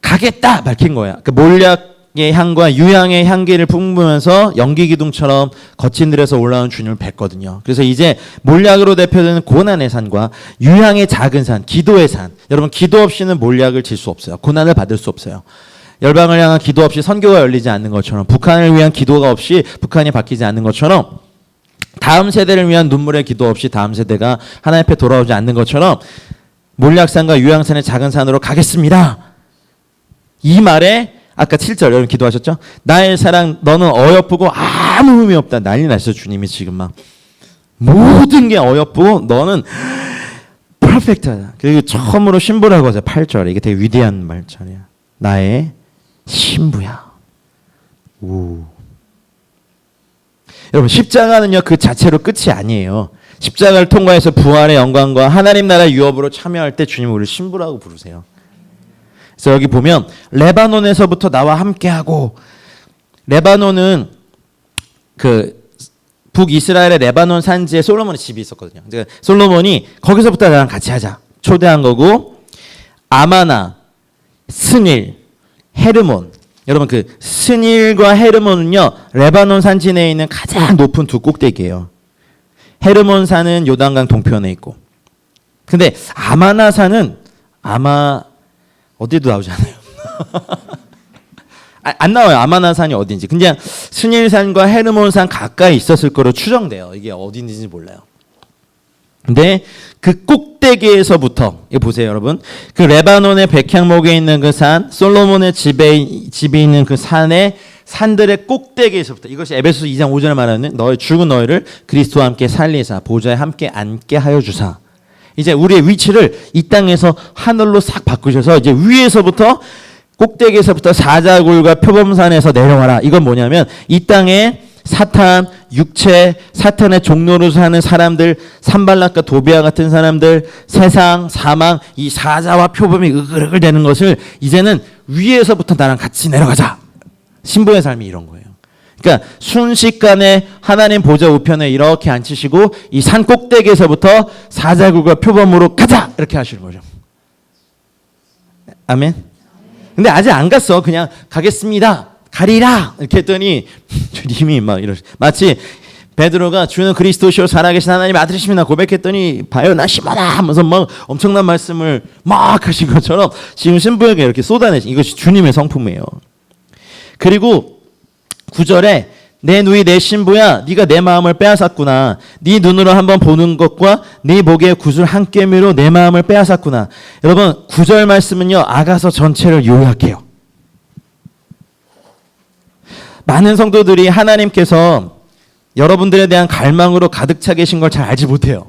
가겠다 밝힌 거야. 그 몰약의 향과 유향의 향기를 뿜으면서 연기 기둥처럼 거친 들에서 올라온 주님을 뵀거든요. 그래서 이제 몰약으로 대표되는 고난의 산과 유향의 작은 산, 기도의 산. 여러분 기도 없이는 몰약을 질 수 없어요. 고난을 받을 수 없어요. 열방을 향한 기도 없이 선교가 열리지 않는 것처럼 북한을 위한 기도가 없이 북한이 바뀌지 않는 것처럼 다음 세대를 위한 눈물의 기도 없이 다음 세대가 하나님 앞에 돌아오지 않는 것처럼 몰약산과 유향산의 작은 산으로 가겠습니다. 이 말에 아까 7절 여러분 기도하셨죠? 나의 사랑 너는 어여쁘고 아무 의미 없다. 난리 났어. 주님이 지금 막 모든 게 어여쁘고 너는 퍼펙트하다. 그리고 처음으로 신부라고 하죠. 8절 이게 되게 위대한 말절이야. 나의 신부야. 오. 여러분 십자가는요 그 자체로 끝이 아니에요. 십자가를 통과해서 부활의 영광과 하나님 나라 유업으로 참여할 때 주님은 우리를 신부라고 부르세요. 그래서 여기 보면 레바논에서부터 나와 함께하고 레바논은 그 북이스라엘의 레바논 산지에 솔로몬의 집이 있었거든요. 그러니까 솔로몬이 거기서부터 나랑 같이 하자 초대한 거고 아마나, 스닐, 헤르몬 여러분 그 스닐과 헤르몬은요 레바논 산지 내에 있는 가장 높은 두 꼭대기예요. 헤르몬 산은 요단강 동편에 있고 근데 아마나 산은 아마 어디도 나오지 않아요. 안 나와요. 아마나 산이 어딘지. 그냥 스닐산과 헤르몬산 가까이 있었을 거로 추정돼요. 이게 어딘지 몰라요. 근데 그 꼭대기에서부터 이거 보세요, 여러분. 그 레바논의 백향목에 있는 그 산, 솔로몬의 집에 있는 그 산들의 꼭대기에서부터, 이것이 에베소서 2장 5절에 말하는 너희 죽은 너희를 그리스도와 함께 살리사 보좌에 함께 앉게 하여 주사. 이제 우리의 위치를 이 땅에서 하늘로 싹 바꾸셔서 이제 위에서부터 꼭대기에서부터 사자굴과 표범산에서 내려와라. 이건 뭐냐면 이 땅에 사탄, 육체, 사탄의 종로로 사는 사람들, 산발락과 도비아 같은 사람들, 세상, 사망, 이 사자와 표범이 으글으글 되는 것을 이제는 위에서부터 나랑 같이 내려가자. 신부의 삶이 이런 거예요. 그러니까 순식간에 하나님 보좌 우편에 이렇게 앉히시고 이 산 꼭대기에서부터 사자굴과 표범으로 가자 이렇게 하시는 거죠. 아멘. 근데 아직 안 갔어. 그냥 가겠습니다. 가리라 이렇게 했더니 주님이 막 이러시. 마치 베드로가 주는 그리스도시요 살아계신 하나님의 아들이십니다 고백했더니 봐요 나 심하다 하면서 막 엄청난 말씀을 막 하신 것처럼 지금 신부에게 이렇게 쏟아내신 이것이 주님의 성품이에요. 그리고 9절에 내 누이 내 신부야 네가 내 마음을 빼앗았구나. 네 눈으로 한번 보는 것과 네 보기에 구슬 한 깨미로 내 마음을 빼앗았구나. 여러분 9절 말씀은요 아가서 전체를 요약해요. 많은 성도들이 하나님께서 여러분들에 대한 갈망으로 가득 차 계신 걸 잘 알지 못해요.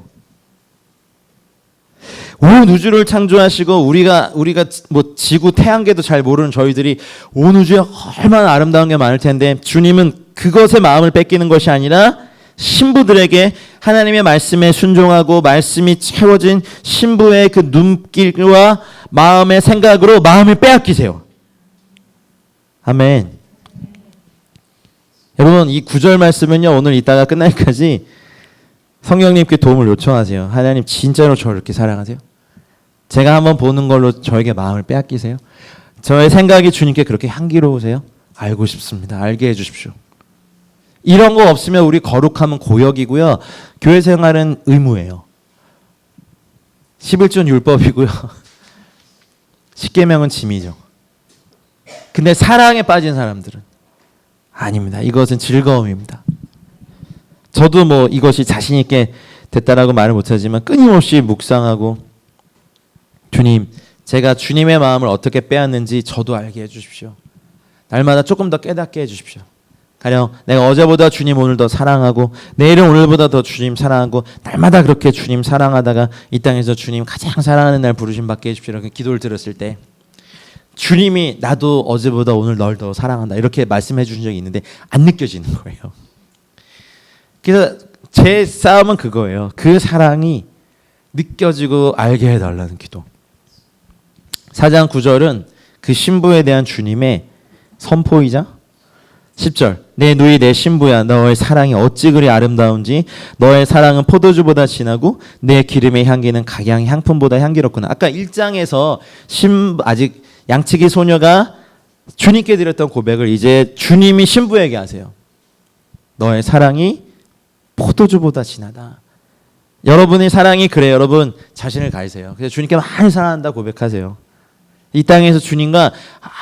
온 우주를 창조하시고 우리가 뭐 지구 태양계도 잘 모르는 저희들이 온 우주에 얼마나 아름다운 게 많을 텐데 주님은 그것에 마음을 뺏기는 것이 아니라 신부들에게 하나님의 말씀에 순종하고 말씀이 채워진 신부의 그 눈길과 마음의 생각으로 마음을 빼앗기세요. 아멘. 여러분 이 9절 말씀은요 오늘 이따가 끝날까지 성령님께 도움을 요청하세요. 하나님 진짜로 저를 이렇게 사랑하세요? 제가 한번 보는 걸로 저에게 마음을 빼앗기세요? 저의 생각이 주님께 그렇게 향기로우세요? 알고 싶습니다. 알게 해주십시오. 이런 거 없으면 우리 거룩함은 고역이고요. 교회 생활은 의무예요. 11조는 율법이고요. 10계명은 짐이죠. 근데 사랑에 빠진 사람들은 아닙니다. 이것은 즐거움입니다. 저도 뭐 이것이 자신 있게 됐다라고 말을 못하지만 끊임없이 묵상하고 주님, 제가 주님의 마음을 어떻게 빼앗는지 저도 알게 해주십시오. 날마다 조금 더 깨닫게 해주십시오. 가령 내가 어제보다 주님 오늘 더 사랑하고 내일은 오늘보다 더 주님 사랑하고 날마다 그렇게 주님 사랑하다가 이 땅에서 주님 가장 사랑하는 날 부르심 받게 해주십시오. 이렇게 기도를 들었을 때 주님이 나도 어제보다 오늘 널 더 사랑한다 이렇게 말씀해 주신 적이 있는데 안 느껴지는 거예요. 그래서 제 싸움은 그거예요. 그 사랑이 느껴지고 알게 해달라는 기도. 4장 9절은 그 신부에 대한 주님의 선포이자 10절 내 누이 내 신부야 너의 사랑이 어찌 그리 아름다운지 너의 사랑은 포도주보다 진하고 내 기름의 향기는 각양 향품보다 향기롭구나. 아까 1장에서 아직 양치기 소녀가 주님께 드렸던 고백을 이제 주님이 신부에게 하세요. 너의 사랑이 포도주보다 진하다. 여러분의 사랑이 그래 여러분 자신을 가리세요. 그래서 주님께 많이 사랑한다 고백하세요. 이 땅에서 주님과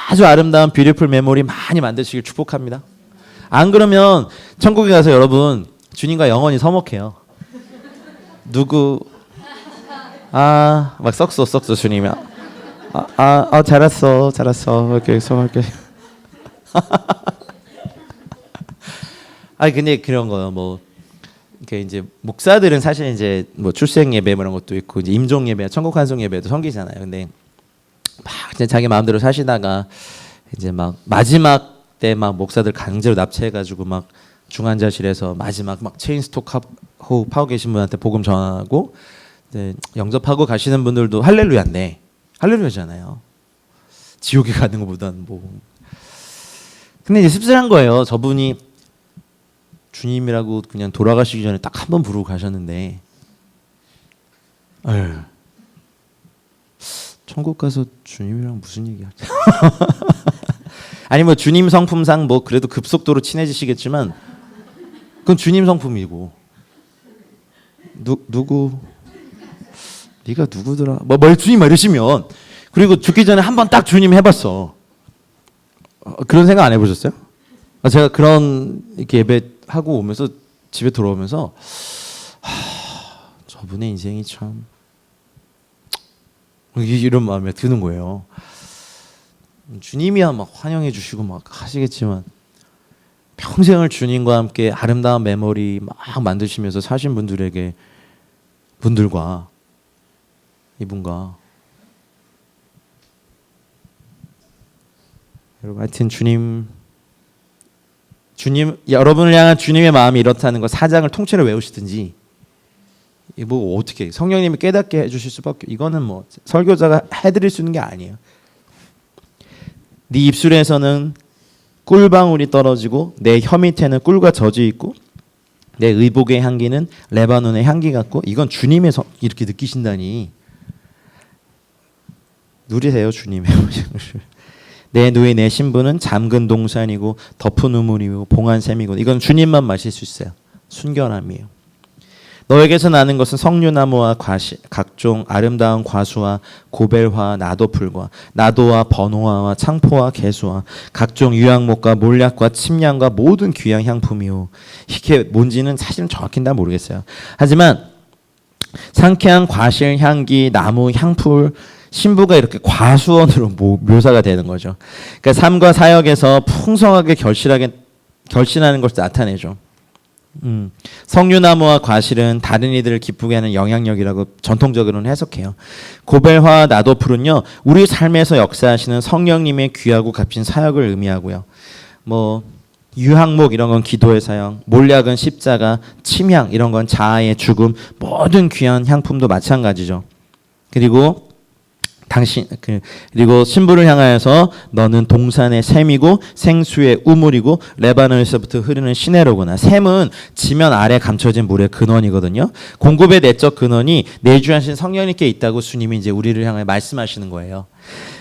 아주 아름다운 뷰티풀 메모리 많이 만드시길 축복합니다. 안 그러면 천국에 가서 여러분 주님과 영원히 서먹해요. 누구 막 썩소 주님이 잘했어 이렇게 서먹게. 아니 근데 그런 거요. 뭐 이렇게 이제 목사들은 사실 이제 뭐 출생 예배 뭐 이런 것도 있고 이제 임종 예배, 천국 환송 예배도 섬기잖아요. 근데 막 이제 자기 마음대로 사시다가 이제 막 마지막 때 막 목사들 강제로 납치해가지고 막 중환자실에서 마지막 막 체인스톡 호흡하고 계신 분한테 복음 전하고 이제 영접하고 가시는 분들도 할렐루야인데 할렐루야잖아요. 지옥에 가는 것보다는 뭐. 근데 이제 씁쓸한 거예요. 저분이 주님이라고 그냥 돌아가시기 전에 딱 한 번 부르고 가셨는데 천국 가서 주님이랑 무슨 얘기하지? 아니 뭐 주님 성품상 뭐 그래도 급속도로 친해지시겠지만 그건 주님 성품이고 누구 네가 누구더라? 뭐 주님 이러시면 그리고 죽기 전에 한 번 딱 주님 해봤어. 그런 생각 안 해보셨어요? 제가 그런 이렇게 예배하고 오면서 집에 돌아오면서 저분의 인생이 참 이런 마음이 드는 거예요. 주님이야 막 환영해 주시고 막 하시겠지만 평생을 주님과 함께 아름다운 메모리 막 만드시면서 사신 분들과 이분과 여러분 하여튼 주님 여러분을 향한 주님의 마음이 이렇다는 거 4장을 통째로 외우시든지 뭐 어떻게 성령님이 깨닫게 해주실 수밖에 이거는 뭐 설교자가 해드릴 수 있는 게 아니에요. 네 입술에서는 꿀방울이 떨어지고 내 혀 밑에는 꿀과 젖이 있고 내 의복의 향기는 레바논의 향기 같고 이건 주님의 이렇게 느끼신다니 누리세요 주님의 내 누이 내 신부는 잠근 동산이고 덮은 우물이고 봉한 샘이고 이건 주님만 마실 수 있어요. 순결함이에요. 너에게서 나는 것은 석류나무와 각종 아름다운 과수와 고벨화 나도풀과 나도와 버노아와 창포와 개수와 각종 유향목과 몰약과 침향과 모든 귀한 향품이요. 이게 뭔지는 사실은 정확히는 다 모르겠어요. 하지만 상쾌한 과실 향기 나무 향풀 신부가 이렇게 과수원으로 묘사가 되는 거죠. 그러니까 삶과 사역에서 풍성하게 결신하는 것을 나타내죠. 석류나무와 과실은 다른 이들을 기쁘게 하는 영향력이라고 전통적으로는 해석해요. 고벨화 나도풀은요 우리 삶에서 역사하시는 성령님의 귀하고 값진 사역을 의미하고요. 뭐 유향목 이런 건 기도의 사역, 몰약은 십자가, 침향 이런 건 자아의 죽음, 모든 귀한 향품도 마찬가지죠. 그리고 그리고 신부를 향하여서 너는 동산의 샘이고 생수의 우물이고 레바논에서부터 흐르는 시내로구나. 샘은 지면 아래 감춰진 물의 근원이거든요. 공급의 내적 근원이 내주하신 성령님께 있다고 주님이 이제 우리를 향해 말씀하시는 거예요.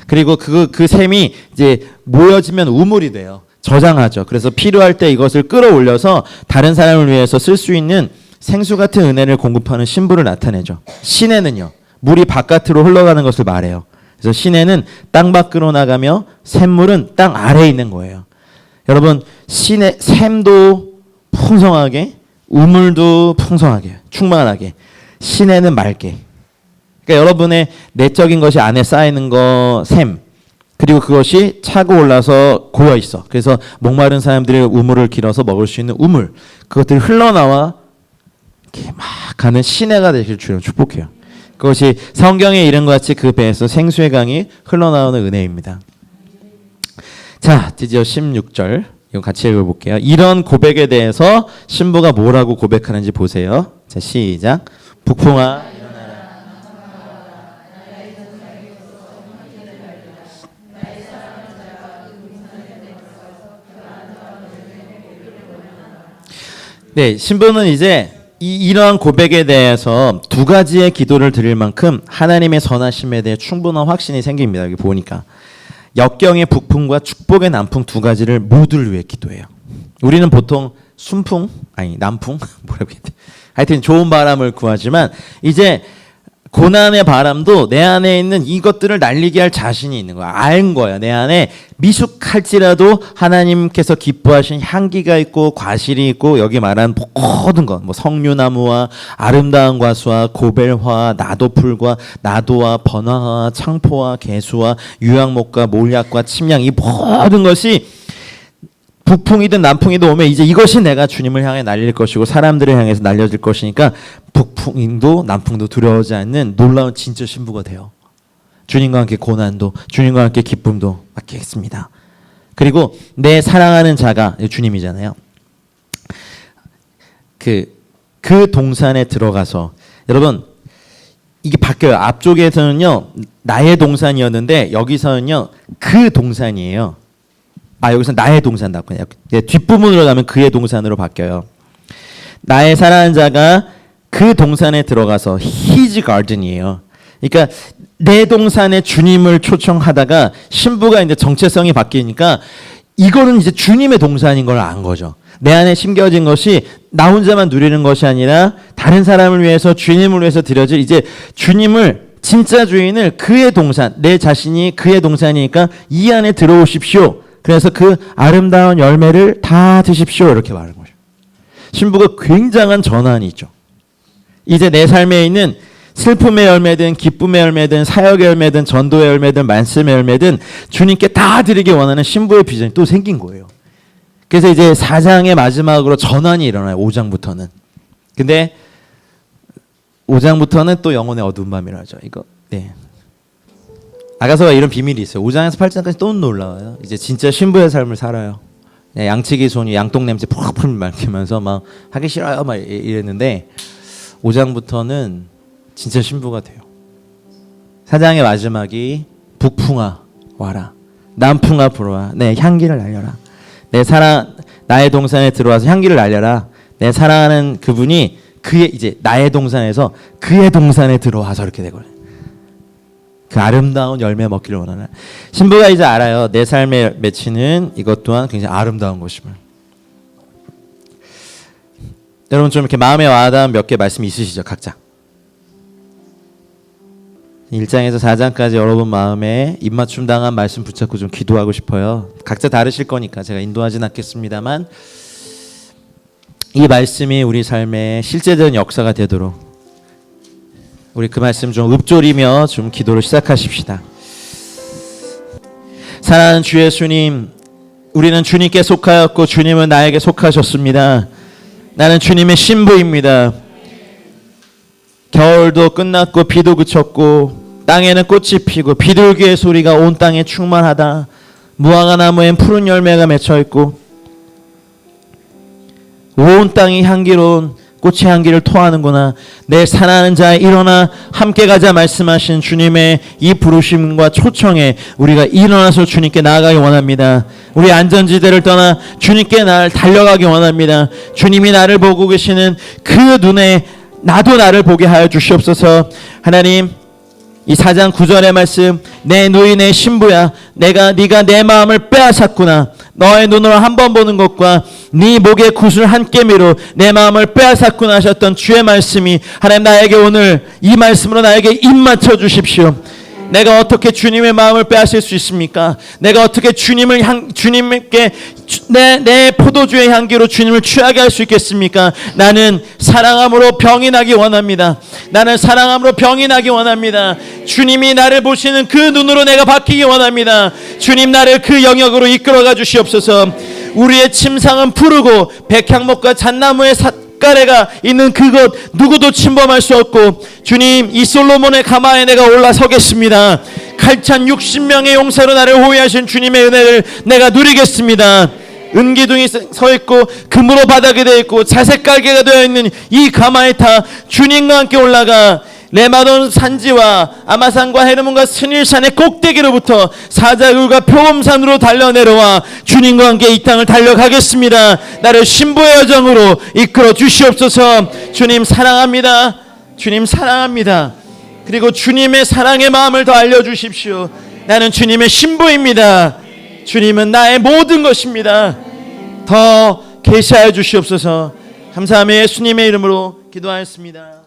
그리고 그 샘이 이제 모여지면 우물이 돼요. 저장하죠. 그래서 필요할 때 이것을 끌어올려서 다른 사람을 위해서 쓸 수 있는 생수 같은 은혜를 공급하는 신부를 나타내죠. 시내는요. 물이 바깥으로 흘러가는 것을 말해요. 그래서 시내는 땅 밖으로 나가며 샘물은 땅 아래에 있는 거예요. 여러분 샘도 풍성하게 우물도 풍성하게 충만하게 시내는 맑게 그러니까 여러분의 내적인 것이 안에 쌓이는 거 샘 그리고 그것이 차고 올라서 고여 있어. 그래서 목마른 사람들이 우물을 길어서 먹을 수 있는 우물 그것들이 흘러나와 이렇게 막 가는 시내가 되길 주님 축복해요. 그것이 성경의 이름과 같이 그 배에서 생수의 강이 흘러나오는 은혜입니다. 자, 드디어 16절 이거 같이 읽어볼게요. 이런 고백에 대해서 신부가 뭐라고 고백하는지 보세요. 자, 시작. 북풍아 네, 신부는 이제 이러한 고백에 대해서 두 가지의 기도를 드릴 만큼 하나님의 선하심에 대해 충분한 확신이 생깁니다. 여기 보니까 역경의 북풍과 축복의 남풍 두 가지를 모두를 위해 기도해요. 우리는 보통 남풍 뭐라고 해야 돼? 하여튼 좋은 바람을 구하지만 이제 고난의 바람도 내 안에 있는 이것들을 날리게 할 자신이 있는 거야. 알 거야. 내 안에 미숙할지라도 하나님께서 기뻐하신 향기가 있고 과실이 있고 여기 말한 모든 것, 뭐 석류나무와 아름다운 과수와 고벨화, 나도풀과 나도와 번화와 창포와 개수와 유향목과 몰약과 침향 이 모든 것이 북풍이든 남풍이든 오면 이제 이것이 내가 주님을 향해 날릴 것이고 사람들을 향해서 날려질 것이니까 북풍도 남풍도 두려워하지 않는 놀라운 진짜 신부가 돼요. 주님과 함께 고난도 주님과 함께 기쁨도 맡기겠습니다. 그리고 내 사랑하는 자가 주님이잖아요. 그 동산에 들어가서 여러분 이게 바뀌어요. 앞쪽에서는요 나의 동산이었는데 여기서는요 그 동산이에요. 여기서 나의 동산 나왔군요. 뒷부분으로 가면 그의 동산으로 바뀌어요. 나의 사랑하는 자가 그 동산에 들어가서 his garden이에요. 그러니까 내 동산에 주님을 초청하다가 신부가 이제 정체성이 바뀌니까 이거는 이제 주님의 동산인 걸 안 거죠. 내 안에 심겨진 것이 나 혼자만 누리는 것이 아니라 다른 사람을 위해서 주님을 위해서 드려질 이제 주님을 진짜 주인을 그의 동산 내 자신이 그의 동산이니까 이 안에 들어오십시오. 그래서 그 아름다운 열매를 다 드십시오. 이렇게 말하는 거죠. 신부가 굉장한 전환이 있죠. 이제 내 삶에 있는 슬픔의 열매든 기쁨의 열매든 사역의 열매든 전도의 열매든 말씀의 열매든 주님께 다 드리기 원하는 신부의 비전이 또 생긴 거예요. 그래서 이제 4장의 마지막으로 전환이 일어나요. 5장부터는. 근데 5장부터는 또 영혼의 어두운 밤이라 하죠. 이거 네. 아가서가 이런 비밀이 있어요. 5장에서 8장까지 또 놀라워요. 이제 진짜 신부의 삶을 살아요. 네, 양치기 손이 양똥 냄새 푹푹 맡으면서 막 하기 싫어요 막 이랬는데 5장부터는 진짜 신부가 돼요. 4장의 마지막이 북풍아 와라, 남풍아 불어와, 내 향기를 날려라. 내 사랑 나의 동산에 들어와서 향기를 날려라. 내 사랑하는 그분이 그의 이제 나의 동산에서 그의 동산에 들어와서 이렇게 되거든요. 그 아름다운 열매 먹기를 원하는 신부가 이제 알아요. 내 삶에 맺히는 이것 또한 굉장히 아름다운 것임을. 여러분 좀 이렇게 마음에 와닿은 몇 개 말씀 있으시죠? 각자 1장에서 4장까지 여러분 마음에 입맞춤 당한 말씀 붙잡고 좀 기도하고 싶어요. 각자 다르실 거니까 제가 인도하진 않겠습니다만 이 말씀이 우리 삶에 실제적인 역사가 되도록 우리 그 말씀 좀 읊조리며 좀 기도를 시작하십시다. 사랑하는 주 예수님, 우리는 주님께 속하였고 주님은 나에게 속하셨습니다. 나는 주님의 신부입니다. 겨울도 끝났고 비도 그쳤고 땅에는 꽃이 피고 비둘기의 소리가 온 땅에 충만하다. 무화과 나무엔 푸른 열매가 맺혀있고 온 땅이 향기로운 꽃의 향기를 토하는구나. 내 사랑하는 자 일어나 함께 가자 말씀하신 주님의 이 부르심과 초청에 우리가 일어나서 주님께 나아가기 원합니다. 우리 안전지대를 떠나 주님께 날 달려가기 원합니다. 주님이 나를 보고 계시는 그 눈에 나도 나를 보게 하여 주시옵소서. 하나님, 이 4장 9절의 말씀, 내 누이 내 신부야, 네가 내 마음을 빼앗았구나. 너의 눈으로 한 번 보는 것과 네 목의 굿을 한 깨미로 내 마음을 빼앗았구나 하셨던 주의 말씀이 하나님 나에게 오늘 이 말씀으로 나에게 입 맞춰 주십시오. 내가 어떻게 주님의 마음을 빼앗을 수 있습니까? 내가 어떻게 주님께 내 포도주의 향기로 주님을 취하게 할 수 있겠습니까? 나는 사랑함으로 병이 나기 원합니다. 나는 사랑함으로 병이 나기 원합니다. 주님이 나를 보시는 그 눈으로 내가 바뀌기 원합니다. 주님 나를 그 영역으로 이끌어가 주시옵소서. 우리의 침상은 푸르고 백향목과 잣나무의 가래가 있는 그곳 누구도 침범할 수 없고 주님 이 솔로몬의 가마에 내가 올라서겠습니다. 칼찬 60명의 용사로 나를 호위하신 주님의 은혜를 내가 누리겠습니다. 은기둥이 서 있고 금으로 바닥이 되어 있고 자색 깔개가 되어 있는 이 가마에 타 주님과 함께 올라가 레마돈 산지와 아마산과 헤르몬과 스닐산의 꼭대기로부터 사자굴과 표범산으로 달려내려와 주님과 함께 이 땅을 달려가겠습니다. 나를 신부의 여정으로 이끌어 주시옵소서. 주님 사랑합니다. 주님 사랑합니다. 그리고 주님의 사랑의 마음을 더 알려주십시오. 나는 주님의 신부입니다. 주님은 나의 모든 것입니다. 더 계시하여 주시옵소서. 감사하며 예수님의 이름으로 기도하였습니다.